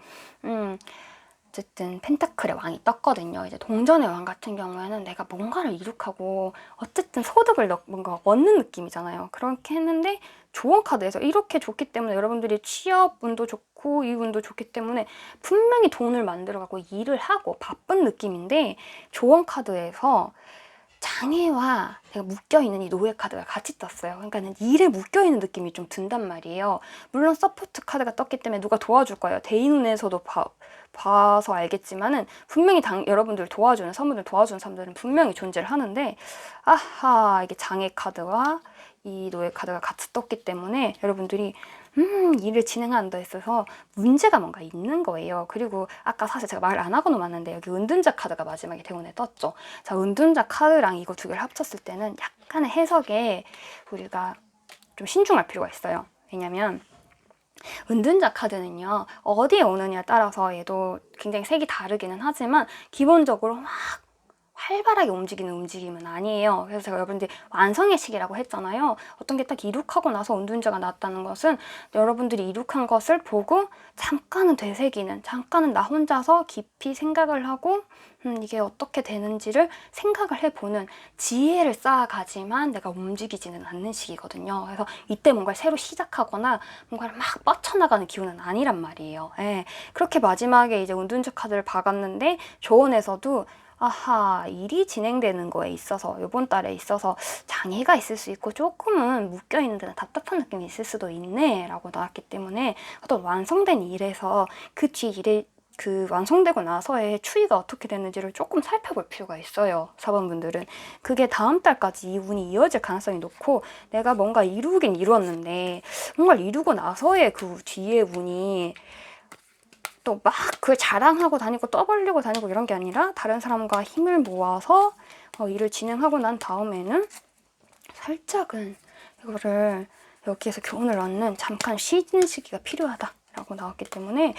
어쨌든 펜타클의 왕이 떴거든요. 이제 동전의 왕 같은 경우에는 내가 뭔가를 이룩하고 어쨌든 소득을 뭔가 얻는 느낌이잖아요. 그렇게 했는데 좋은 카드에서 이렇게 좋기 때문에 여러분들이 취업 운도 좋고 이 운도 좋기 때문에 분명히 돈을 만들어가고 일을 하고 바쁜 느낌인데 좋은 카드에서 장애와 내가 묶여있는 이 노예 카드가 같이 떴어요. 그러니까는 일에 묶여있는 느낌이 좀 든단 말이에요. 물론 서포트 카드가 떴기 때문에 누가 도와줄 거예요. 대인운에서도 봐서 알겠지만은 분명히 여러분들 도와주는 사람들은 분명히 존재를 하는데 아하 이게 장애 카드와 이 노예 카드가 같이 떴기 때문에 여러분들이 일을 진행하는 데 있어서 문제가 뭔가 있는 거예요. 그리고 아까 사실 제가 말을 안 하고 넘었는데 여기 은둔자 카드가 마지막에 대운에 떴죠. 자, 은둔자 카드랑 이거 두 개를 합쳤을 때는 약간의 해석에 우리가 좀 신중할 필요가 있어요. 왜냐면 은둔자 카드는요, 어디에 오느냐에 따라서 얘도 굉장히 색이 다르기는 하지만 기본적으로 막 활발하게 움직이는 움직임은 아니에요. 그래서 제가 여러분들이 완성의 시기라고 했잖아요. 어떤 게 딱 이룩하고 나서 은둔자가 나왔다는 것은 여러분들이 이룩한 것을 보고 잠깐은 되새기는, 잠깐은 나 혼자서 깊이 생각을 하고 이게 어떻게 되는지를 생각을 해보는 지혜를 쌓아가지만 내가 움직이지는 않는 시기거든요. 그래서 이때 뭔가를 새로 시작하거나 뭔가를 막 뻗쳐나가는 기운은 아니란 말이에요. 예. 그렇게 마지막에 이제 은둔자 카드를 박았는데 조언에서도 아하, 일이 진행되는 거에 있어서 이번 달에 있어서 장애가 있을 수 있고 조금은 묶여있는 데는 답답한 느낌이 있을 수도 있네 라고 나왔기 때문에 어떤 완성된 일에서 그 뒤 일에 그 완성되고 나서의 추이가 어떻게 되는지를 조금 살펴볼 필요가 있어요. 4번 분들은 그게 다음 달까지 이 운이 이어질 가능성이 높고 내가 뭔가 이루긴 이루었는데 뭔가를 이루고 나서의 그 뒤의 운이 또 막 그걸 자랑하고 다니고 떠벌리고 다니고 이런 게 아니라 다른 사람과 힘을 모아서 일을 진행하고 난 다음에는 살짝은 이거를 여기에서 교훈을 얻는 잠깐 쉬는 시기가 필요하다라고 나왔기 때문에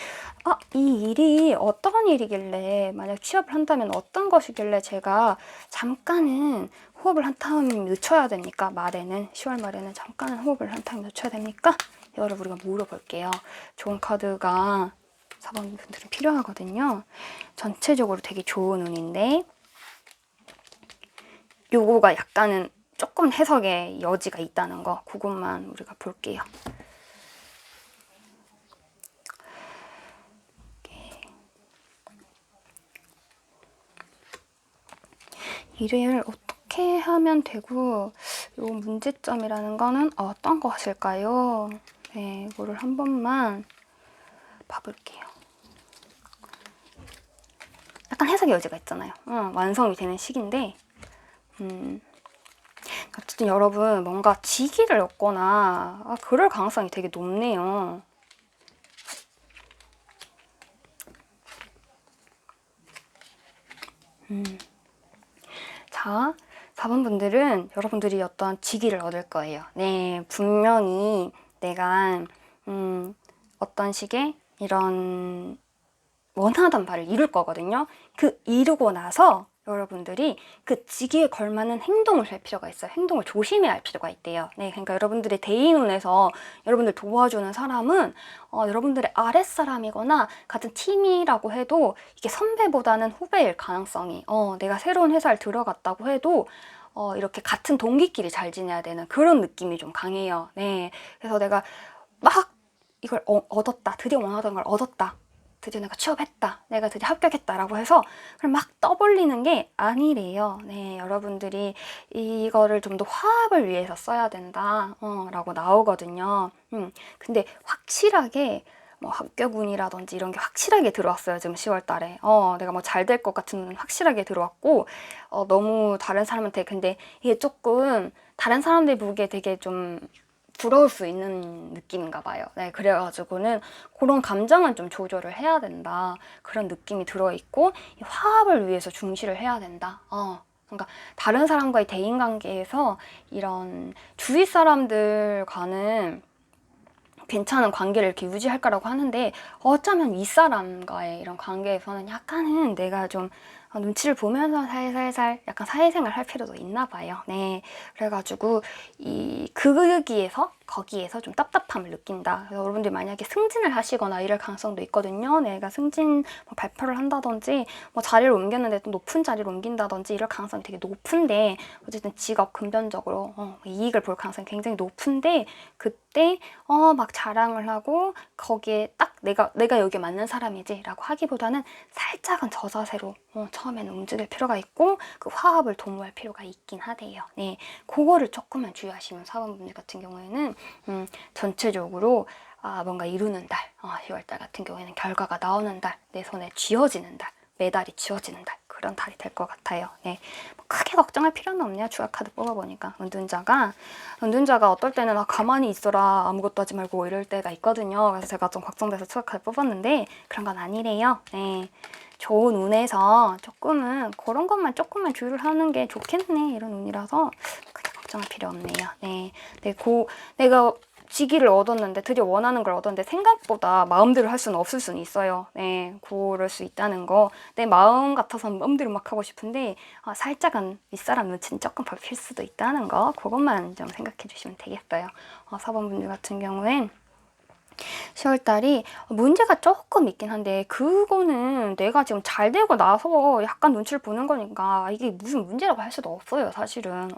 이 일이 어떤 일이길래 만약 취업을 한다면 어떤 것이길래 제가 잠깐은 호흡을 한 타임 늦춰야 됩니까? 말에는 10월 말에는 잠깐은 호흡을 한 타임 늦춰야 됩니까? 이거를 우리가 물어볼게요. 좋은 카드가 4번 분들은 필요하거든요. 전체적으로 되게 좋은 운인데 요거가 약간은 조금 해석의 여지가 있다는 거 그것만 우리가 볼게요. 일을 어떻게 하면 되고 요 문제점이라는 거는 어떤 것일까요? 네, 이거를 한 번만 봐볼게요. 약간 해석의 여지가 있잖아요. 완성이 되는 시기인데 어쨌든 여러분 뭔가 직위를 얻거나 그럴 가능성이 되게 높네요. 자, 4번 분들은 여러분들이 어떤 직위를 얻을 거예요. 네, 분명히 내가 어떤 식의 이런 원하던 바를 이룰 거거든요. 그 이루고 나서 여러분들이 그 직위에 걸맞는 행동을 할 필요가 있어요. 행동을 조심해야 할 필요가 있대요. 네, 그러니까 여러분들의 대인운에서 여러분들 도와주는 사람은 여러분들의 아랫사람이거나 같은 팀이라고 해도 이게 선배보다는 후배일 가능성이 내가 새로운 회사를 들어갔다고 해도 이렇게 같은 동기끼리 잘 지내야 되는 그런 느낌이 좀 강해요. 네, 그래서 내가 막 이걸 얻었다. 드디어 원하던 걸 얻었다. 드디어 내가 취업했다. 내가 드디어 합격했다라고 해서 그걸 막 떠벌리는 게 아니래요. 네, 여러분들이 이거를 좀 더 화합을 위해서 써야 된다. 라고 나오거든요. 근데 확실하게 뭐 합격운이라든지 이런 게 확실하게 들어왔어요. 지금 10월 달에. 내가 뭐 잘 될 것 같은 운은 확실하게 들어왔고 너무 다른 사람한테 근데 이게 조금 다른 사람들이 보기에 되게 좀 부러울 수 있는 느낌인가 봐요. 네, 그래가지고는 그런 감정은 좀 조절을 해야 된다. 그런 느낌이 들어있고 화합을 위해서 중시를 해야 된다. 그러니까 다른 사람과의 대인관계에서 이런 주위 사람들과는 괜찮은 관계를 이렇게 유지할 거라고 하는데 어쩌면 윗사람과의 이런 관계에서는 약간은 내가 좀 눈치를 보면서 살살살 약간 사회생활 할 필요도 있나 봐요. 네, 그래가지고 거기에서 좀 답답함을 느낀다. 그래서 여러분들 만약에 승진을 하시거나 이럴 가능성도 있거든요. 내가 승진 발표를 한다든지 자리를 옮겼는데 또 높은 자리를 옮긴다든지 이럴 가능성이 되게 높은데, 어쨌든 직업 금전적으로 이익을 볼 가능성이 굉장히 높은데, 그때 막 자랑을 하고 거기에 딱 내가 여기에 맞는 사람이지라고 하기보다는 살짝은 저자세로 처음에는 움직일 필요가 있고, 그 화합을 도모할 필요가 있긴 하대요. 네, 그거를 조금만 주의하시면 사원분들 같은 경우에는 전체적으로 뭔가 이루는 달, 10월달 같은 경우에는 결과가 나오는 달, 내 손에 쥐어지는 달, 메달이 쥐어지는 달, 그런 달이 될 것 같아요. 네, 크게 걱정할 필요는 없네요. 주화카드 뽑아보니까. 은둔자가 어떨 때는 가만히 있어라, 아무것도 하지 말고 이럴 때가 있거든요. 그래서 제가 좀 걱정돼서 주화카드 뽑았는데 그런 건 아니래요. 네, 좋은 운에서 그런 것만 조금만 주의를 하는 게 좋겠네, 이런 운이라서 크게 걱정할 필요 없네요. 네, 내가 직위를 얻었는데, 드디어 원하는 걸 얻었는데 생각보다 마음대로 할 수는 없을 수는 있어요. 네, 그럴 수 있다는 거. 내 마음 같아서는 마음대로 막 하고 싶은데 살짝은 윗사람 눈치는 조금 밟힐 수도 있다는 거, 그것만 좀 생각해 주시면 되겠어요. 4번분들 같은 경우엔 10월달이 문제가 조금 있긴 한데, 그거는 내가 지금 잘 되고 나서 약간 눈치를 보는 거니까 이게 무슨 문제라고 할 수도 없어요. 사실은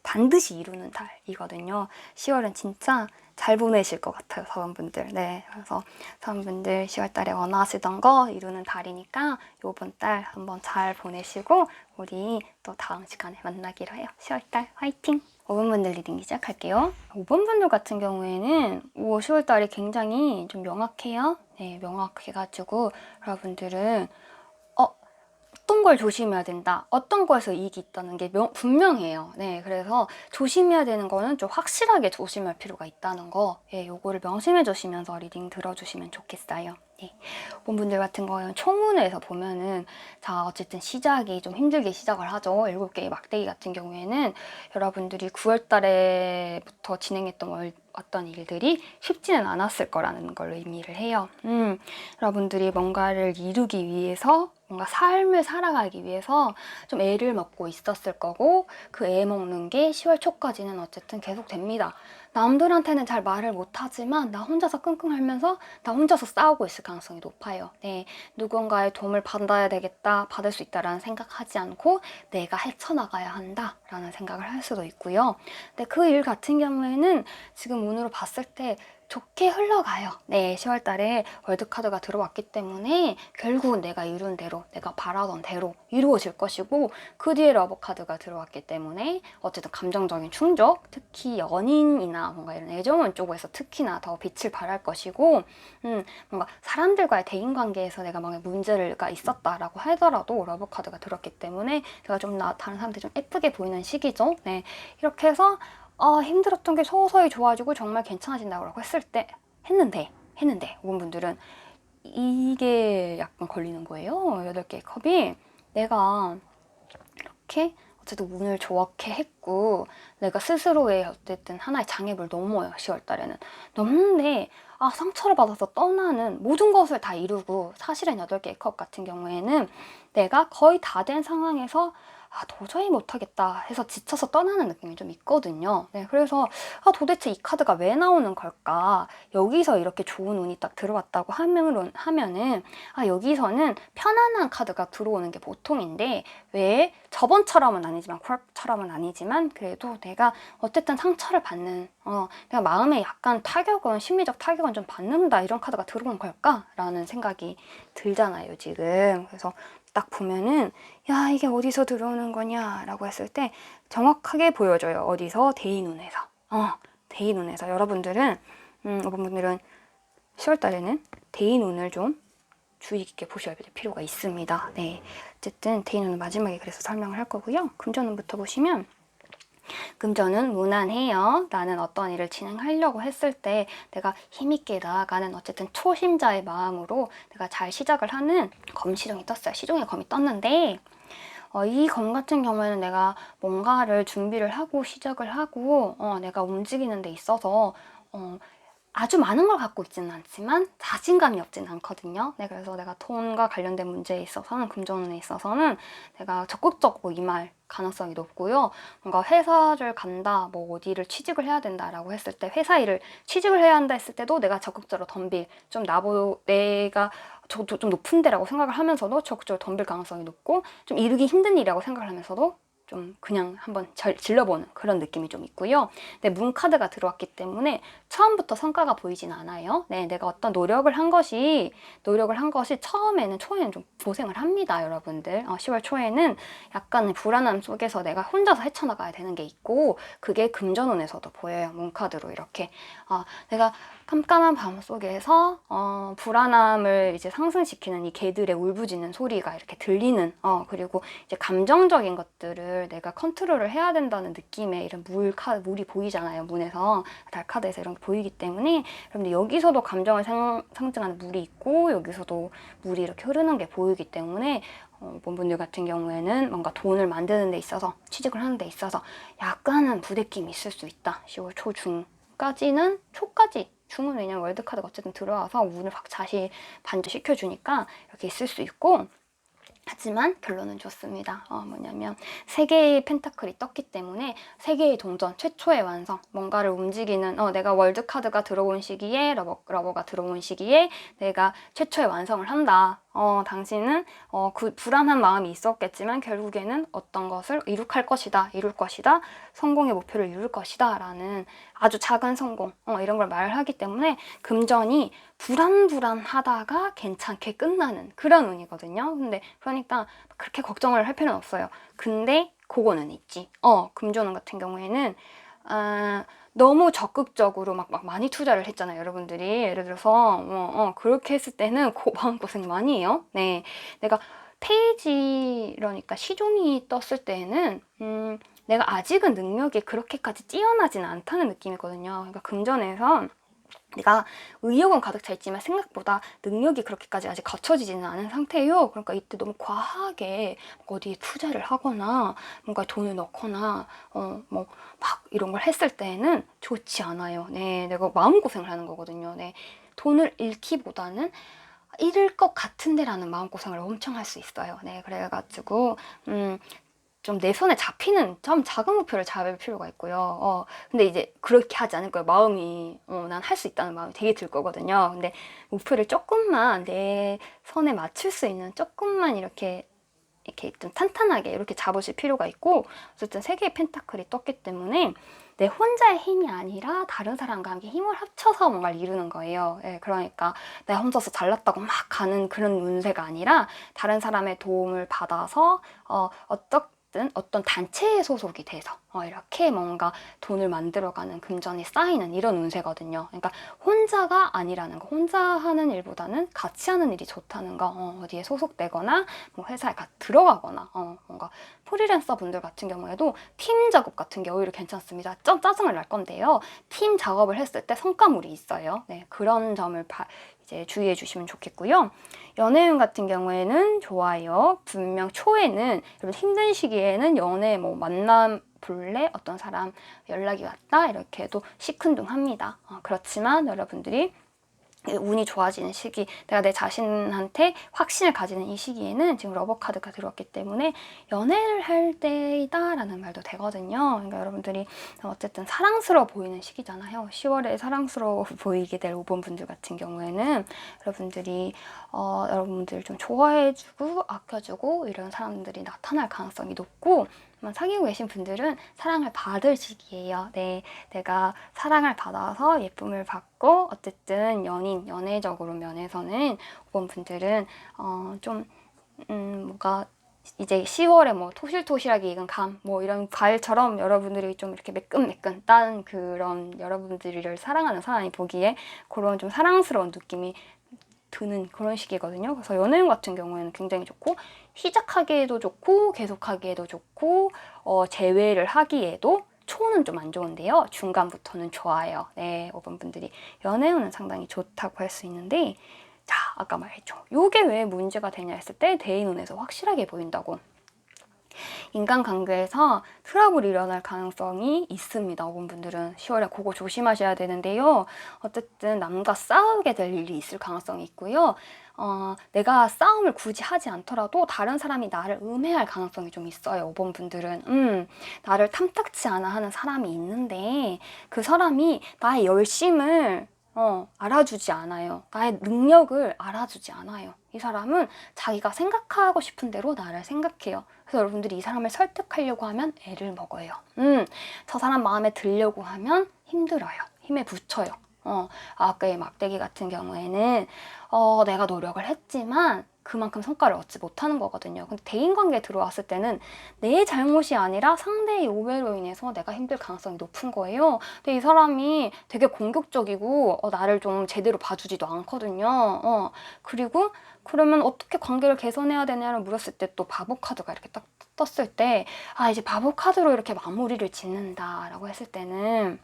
반드시 이루는 달이거든요. 10월은 진짜 잘 보내실 것 같아요, 사원분들. 네, 그래서 사원분들 10월달에 원하시던 거 이루는 달이니까 요번 달 한번 잘 보내시고 우리 또 다음 시간에 만나기로 해요. 10월달 화이팅! 5번 분들 리딩 시작할게요. 5번 분들 같은 경우에는 10월달이 굉장히 좀 명확해요. 네, 명확해가지고 여러분들은 어떤 걸 조심해야 된다, 어떤 거에서 이익이 있다는 게 분명해요. 네, 그래서 조심해야 되는 거는 좀 확실하게 조심할 필요가 있다는 거, 요거를 명심해 주시면서 리딩 들어주시면 좋겠어요. 네, 분들 같은 경우는 총운에서 보면은, 자, 어쨌든 시작이 좀 힘들게 시작을 하죠. 7개의 막대기 같은 경우에는 여러분들이 9월 달에부터 진행했던 어떤 일들이 쉽지는 않았을 거라는 걸 의미를 해요. 여러분들이 뭔가를 이루기 위해서, 뭔가 삶을 살아가기 위해서 좀 애를 먹고 있었을 거고, 그 애 먹는 게 10월 초까지는 어쨌든 계속 됩니다. 남들한테는 잘 말을 못하지만 나 혼자서 끙끙 앓면서 나 혼자서 싸우고 있을 가능성이 높아요. 네, 누군가의 도움을 받아야 되겠다, 받을 수 있다라는 생각하지 않고 내가 헤쳐나가야 한다라는 생각을 할 수도 있고요. 근데 그 일 같은 경우에는 지금 운으로 봤을 때 좋게 흘러가요. 네, 10월 달에 월드카드가 들어왔기 때문에 결국은 내가 이룬 대로, 내가 바라던 대로 이루어질 것이고, 그 뒤에 러브카드가 들어왔기 때문에 어쨌든 감정적인 충족, 특히 연인이나 뭔가 이런 애정운 쪽에서 특히나 더 빛을 발할 것이고, 뭔가 사람들과의 대인관계에서 내가 뭔가 문제가 있었다라고 하더라도 러브카드가 들어왔기 때문에 제가 좀 다른 사람들이 좀 예쁘게 보이는 시기죠. 네, 이렇게 해서 힘들었던 게 서서히 좋아지고 정말 괜찮아진다고 했는데 5번 분들은 이게 약간 걸리는 거예요. 8개의 컵이 내가 이렇게 어쨌든 운을 좋게 했고, 내가 스스로의 어쨌든 하나의 장애물 넘어요. 10월 달에는 넘는데 상처를 받아서 떠나는 모든 것을 다 이루고, 사실은 8개의 컵 같은 경우에는 내가 거의 다 된 상황에서 도저히 못하겠다 해서 지쳐서 떠나는 느낌이 좀 있거든요. 네, 그래서 도대체 이 카드가 왜 나오는 걸까? 여기서 이렇게 좋은 운이 딱 들어왔다고 하면은 여기서는 편안한 카드가 들어오는 게 보통인데, 왜 저번처럼은 아니지만, 콜처럼은 아니지만 그래도 내가 어쨌든 상처를 받는, 내가 마음에 약간 심리적 타격은 좀 받는다, 이런 카드가 들어온 걸까? 라는 생각이 들잖아요, 지금. 그래서 딱 보면은 야, 이게 어디서 들어오는 거냐 라고 했을 때 정확하게 보여줘요. 어디서? 대인운에서. 대인운에서. 여러분들은 5번분들은 10월달에는 대인운을 좀 주의 깊게 보셔야 될 필요가 있습니다. 네, 어쨌든 대인운은 마지막에 그래서 설명을 할 거고요. 금전운부터 보시면, 금전은 무난해요. 나는 어떤 일을 진행하려고 했을 때 내가 힘있게 나아가는, 어쨌든 초심자의 마음으로 내가 잘 시작을 하는 검시종이 떴어요. 시종의 검이 떴는데, 이 검 같은 경우에는 내가 뭔가를 준비를 하고 시작을 하고 내가 움직이는 데 있어서 아주 많은 걸 갖고 있지는 않지만 자신감이 없진 않거든요. 네, 그래서 내가 돈과 관련된 문제에 있어서는, 금전운에 있어서는 내가 적극적으로 임할 가능성이 높고요. 뭔가 회사를 간다, 뭐 어디를 취직을 해야 된다라고 했을 때, 회사 일을 취직을 해야 한다 했을 때도 내가 적극적으로 덤빌, 좀 내가 저도 좀 높은 데라고 생각을 하면서도 적극적으로 덤빌 가능성이 높고, 좀 이루기 힘든 일이라고 생각을 하면서도 좀 그냥 한번 질러보는 그런 느낌이 좀 있고요. 네, 문 카드가 들어왔기 때문에 처음부터 성과가 보이진 않아요. 네, 내가 어떤 노력을 한 것이 초에는 좀 고생을 합니다, 여러분들. 10월 초에는 약간의 불안함 속에서 내가 혼자서 헤쳐나가야 되는 게 있고, 그게 금전운에서도 보여요. 문 카드로 이렇게. 내가 깜깜한 밤 속에서 불안함을 이제 상승시키는 이 개들의 울부짖는 소리가 이렇게 들리는, 그리고 이제 감정적인 것들을 내가 컨트롤을 해야 된다는 느낌의 이런 물이 보이잖아요. 문에서, 달 카드에서 이런 게 보이기 때문에, 여러분들 여기서도 감정을 상징하는 물이 있고, 여기서도 물이 이렇게 흐르는 게 보이기 때문에, 이번 분들 같은 경우에는 뭔가 돈을 만드는 데 있어서, 취직을 하는 데 있어서 약간은 부대낌이 있을 수 있다. 10월 초까지 중은, 왜냐면 월드카드가 어쨌든 들어와서 운을 다시 반전시켜주니까 이렇게 있을 수 있고, 하지만 결론은 좋습니다. 뭐냐면 3개의 펜타클이 떴기 때문에 3개의 동전, 최초의 완성, 뭔가를 움직이는, 내가 월드카드가 들어온 시기에, 러버가 들어온 시기에 내가 최초의 완성을 한다. 당신은 그 불안한 마음이 있었겠지만 결국에는 어떤 것을 이룰 것이다, 성공의 목표를 이룰 것이다 라는 아주 작은 성공, 이런 걸 말하기 때문에 금전이 불안하다가 괜찮게 끝나는 그런 운이거든요. 근데 그러니까 그렇게 걱정을 할 필요는 없어요. 근데 그거는 있지. 금전운 같은 경우에는 너무 적극적으로 막 많이 투자를 했잖아요, 여러분들이. 예를 들어서 그렇게 했을 때는 마음고생 많이 해요. 네, 내가 그러니까 시종이 떴을 때에는 내가 아직은 능력이 그렇게까지 뛰어나지는 않다는 느낌이거든요. 그러니까 금전에서 내가 의욕은 가득 차 있지만 생각보다 능력이 그렇게까지 아직 갖춰지지는 않은 상태예요. 그러니까 이때 너무 과하게 어디에 투자를 하거나 뭔가 돈을 넣거나 뭐 막 이런 걸 했을 때는 좋지 않아요. 네, 내가 마음고생을 하는 거거든요. 네, 돈을 잃기보다는 잃을 것 같은데라는 마음고생을 엄청 할 수 있어요. 네, 그래가지고 좀 내 손에 잡히는 좀 작은 목표를 잡을 필요가 있고요. 근데 이제 그렇게 하지 않을 거예요. 마음이 난 할 수 있다는 마음이 되게 들 거거든요. 근데 목표를 조금만 내 손에 맞출 수 있는, 조금만 이렇게 좀 탄탄하게 이렇게 잡으실 필요가 있고, 어쨌든 3개의 펜타클이 떴기 때문에 내 혼자의 힘이 아니라 다른 사람과 함께 힘을 합쳐서 뭔가를 이루는 거예요. 그러니까 내가 혼자서 잘났다고 막 가는 그런 운세가 아니라 다른 사람의 도움을 받아서 어떤 단체에 소속이 돼서 이렇게 뭔가 돈을 만들어가는 금전이 쌓이는 이런 운세거든요. 그러니까 혼자가 아니라는 거, 혼자 하는 일보다는 같이 하는 일이 좋다는 거, 어디에 소속되거나 뭐 회사에 들어가거나 뭔가 프리랜서 분들 같은 경우에도 팀 작업 같은 게 오히려 괜찮습니다. 좀 짜증을 날 건데요. 팀 작업을 했을 때 성과물이 있어요. 네, 그런 점을 이제 주의해 주시면 좋겠고요. 연애운 같은 경우에는 좋아요. 분명 초에는, 여러분 힘든 시기에는 연애 뭐 만남 볼래? 어떤 사람 연락이 왔다? 이렇게 해도 시큰둥합니다. 그렇지만 여러분들이 운이 좋아지는 시기, 내가 내 자신한테 확신을 가지는 이 시기에는 지금 러버 카드가 들어왔기 때문에 연애를 할 때이다 라는 말도 되거든요. 그러니까 여러분들이 어쨌든 사랑스러워 보이는 시기잖아요. 10월에 사랑스러워 보이게 될 5번 분들 같은 경우에는 여러분들이 여러분들 좀 좋아해주고 아껴주고 이런 사람들이 나타날 가능성이 높고, 사귀고 계신 분들은 사랑을 받을 시기예요. 네, 내가 사랑을 받아서 예쁨을 받고, 어쨌든 연애적으로 면에서는 5번 분들은 뭔가 이제 10월에 뭐 토실토실하게 익은 감, 뭐 이런 과일처럼 여러분들이 좀 이렇게 매끈매끈 딴 그런, 여러분들을 사랑하는 사람이 보기에 그런 좀 사랑스러운 느낌이 드는 그런 시기거든요. 그래서 연애운 같은 경우에는 굉장히 좋고, 시작하기에도 좋고 계속하기에도 좋고, 재회를 하기에도, 초는 좀 안 좋은데요. 중간부터는 좋아요. 네, 5번 분들이 연애운은 상당히 좋다고 할 수 있는데, 자, 아까 말했죠. 요게 왜 문제가 되냐 했을 때 대인운에서 확실하게 보인다고. 인간관계에서 트러블이 일어날 가능성이 있습니다. 어분분들은 10월에 그거 조심하셔야 되는데요. 어쨌든 남과 싸우게 될 일이 있을 가능성이 있고요. 내가 싸움을 굳이 하지 않더라도 다른 사람이 나를 음해할 가능성이 좀 있어요. 5번 분들은 나를 탐탁치 않아 하는 사람이 있는데 그 사람이 나의 열심을 알아주지 않아요. 나의 능력을 알아주지 않아요. 이 사람은 자기가 생각하고 싶은 대로 나를 생각해요. 그래서 여러분들이 이 사람을 설득하려고 하면 애를 먹어요. 저 사람 마음에 들려고 하면 힘들어요. 힘에 부쳐요. 아까의 막대기 같은 경우에는 내가 노력을 했지만 그만큼 성과를 얻지 못하는 거거든요. 근데 대인관계에 들어왔을 때는 내 잘못이 아니라 상대의 오해로 인해서 내가 힘들 가능성이 높은 거예요. 근데 이 사람이 되게 공격적이고 나를 좀 제대로 봐주지도 않거든요. 그리고 그러면 어떻게 관계를 개선해야 되냐를 물었을 때 또 바보 카드가 이렇게 딱 떴을 때 이제 바보 카드로 이렇게 마무리를 짓는다라고 했을 때는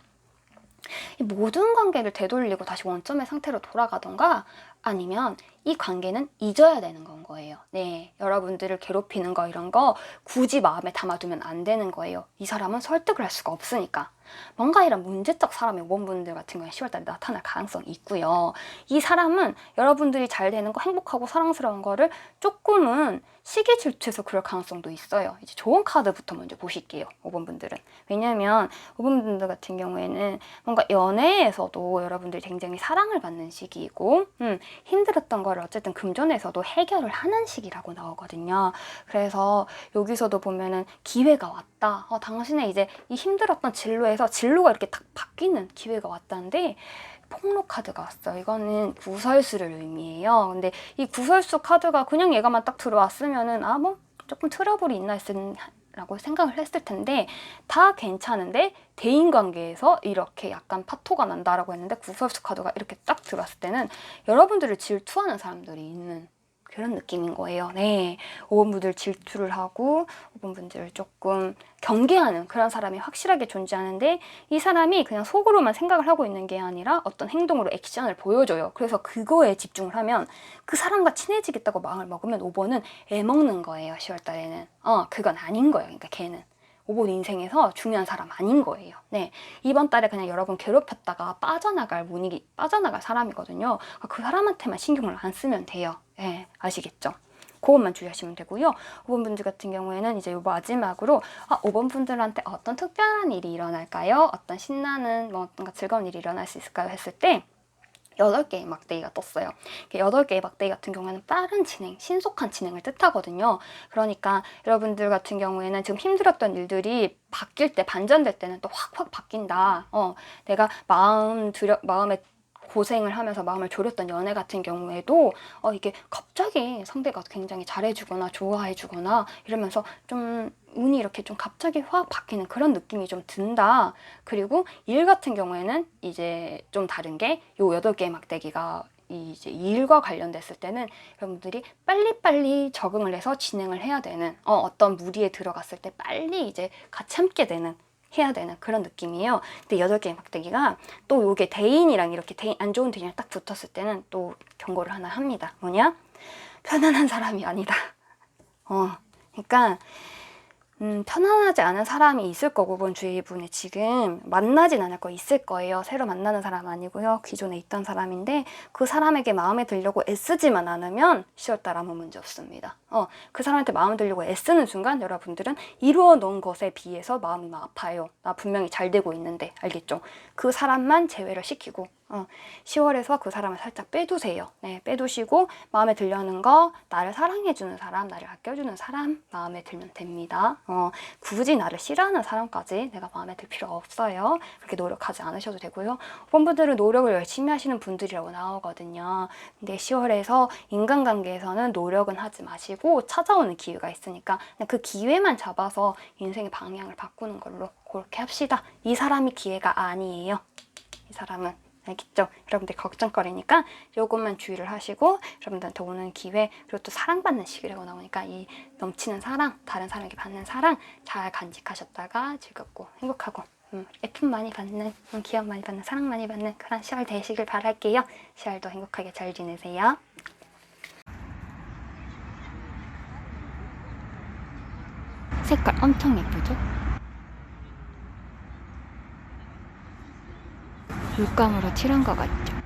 이 모든 관계를 되돌리고 다시 원점의 상태로 돌아가던가 아니면 이 관계는 잊어야 되는 건 거예요. 네, 여러분들을 괴롭히는 거 이런 거 굳이 마음에 담아두면 안 되는 거예요. 이 사람은 설득을 할 수가 없으니까. 뭔가 이런 문제적 사람의 5번분들 같은 경우에 10월달에 나타날 가능성이 있고요. 이 사람은 여러분들이 잘 되는 거 행복하고 사랑스러운 거를 조금은 시기 질투해서 그럴 가능성도 있어요. 이제 좋은 카드부터 먼저 보실게요. 5번분들은. 왜냐면 5번분들 같은 경우에는 뭔가 연애에서도 여러분들이 굉장히 사랑을 받는 시기이고 힘들었던 거를 어쨌든 금전에서도 해결을 하는 시기라고 나오거든요. 그래서 여기서도 보면은 기회가 왔다. 당신의 이제 이 힘들었던 진로에서 진로가 이렇게 딱 바뀌는 기회가 왔다는데 폭로 카드가 왔어요. 이거는 구설수를 의미해요. 근데 이 구설수 카드가 그냥 얘가만 딱 들어왔으면은 뭐 조금 트러블이 있나 라고 생각을 했을 텐데 다 괜찮은데 대인관계에서 이렇게 약간 파토가 난다라고 했는데 구설수 카드가 이렇게 딱 들어왔을 때는 여러분들을 질투하는 사람들이 있는 그런 느낌인 거예요. 네, 5번분들 질투를 하고 5번분들을 조금 경계하는 그런 사람이 확실하게 존재하는데 이 사람이 그냥 속으로만 생각을 하고 있는 게 아니라 어떤 행동으로 액션을 보여줘요. 그래서 그거에 집중을 하면 그 사람과 친해지겠다고 마음을 먹으면 5번은 애먹는 거예요. 10월달에는. 그건 아닌 거예요. 그러니까 걔는. 5번 인생에서 중요한 사람 아닌 거예요. 네, 이번 달에 그냥 여러분 괴롭혔다가 빠져나갈 사람이거든요. 그 사람한테만 신경을 안 쓰면 돼요. 네, 아시겠죠? 그것만 주의하시면 되고요. 5번 분들 같은 경우에는 이제 요 마지막으로 5번 분들한테 어떤 특별한 일이 일어날까요? 어떤 신나는 뭔가 즐거운 일이 일어날 수 있을까요? 했을 때 8개의 막대기가 떴어요. 8개의 막대기 같은 경우에는 빠른 진행, 신속한 진행을 뜻하거든요. 그러니까 여러분들 같은 경우에는 지금 힘들었던 일들이 바뀔 때, 반전될 때는 또 확확 바뀐다. 내가 마음에 고생을 하면서 마음을 졸였던 연애 같은 경우에도 이게 갑자기 상대가 굉장히 잘해주거나 좋아해주거나 이러면서 좀 운이 이렇게 좀 갑자기 확 바뀌는 그런 느낌이 좀 든다. 그리고 일 같은 경우에는 이제 좀 다른 게 요 8개의 막대기가 이제 일과 관련됐을 때는 여러분들이 빨리빨리 적응을 해서 진행을 해야 되는 어떤 무리에 들어갔을 때 빨리 이제 같이 함께 되는 해야 되는 그런 느낌이에요. 근데 8개의 막대기가 또 요게 대인이랑 이렇게 안 좋은 대인이랑 딱 붙었을 때는 또 경고를 하나 합니다. 뭐냐? 편안한 사람이 아니다. 그러니까 편안하지 않은 사람이 있을 거고 본 주위 분이 지금 만나진 않을 거 있을 거예요. 새로 만나는 사람 아니고요. 기존에 있던 사람인데 그 사람에게 마음에 들려고 애쓰지만 않으면 10월달 아무 문제 없습니다. 그 사람한테 마음에 들려고 애쓰는 순간 여러분들은 이루어 놓은 것에 비해서 마음이 막 아파요. 나 분명히 잘 되고 있는데 알겠죠? 그 사람만 제외를 시키고 10월에서 그 사람을 살짝 빼두세요. 네, 빼두시고 마음에 들려는 거 나를 사랑해주는 사람, 나를 아껴주는 사람 마음에 들면 됩니다. 굳이 나를 싫어하는 사람까지 내가 마음에 들 필요 없어요. 그렇게 노력하지 않으셔도 되고요. 본분들은 노력을 열심히 하시는 분들이라고 나오거든요. 근데 10월에서 인간관계에서는 노력은 하지 마시고 찾아오는 기회가 있으니까 그냥 그 기회만 잡아서 인생의 방향을 바꾸는 걸로 그렇게 합시다. 이 사람이 기회가 아니에요. 이 사람은. 알겠죠? 여러분들 걱정거리니까 요것만 주의를 하시고 여러분들한테 오는 기회 그리고 또 사랑받는 시기라고 나오니까 이 넘치는 사랑, 다른 사람에게 받는 사랑 잘 간직하셨다가 즐겁고 행복하고 애품 많이 받는, 기억 많이 받는, 사랑 많이 받는 그런 10월 되시길 바랄게요. 10월도 행복하게 잘 지내세요. 색깔 엄청 예쁘죠? 물감으로 칠한 것 같죠?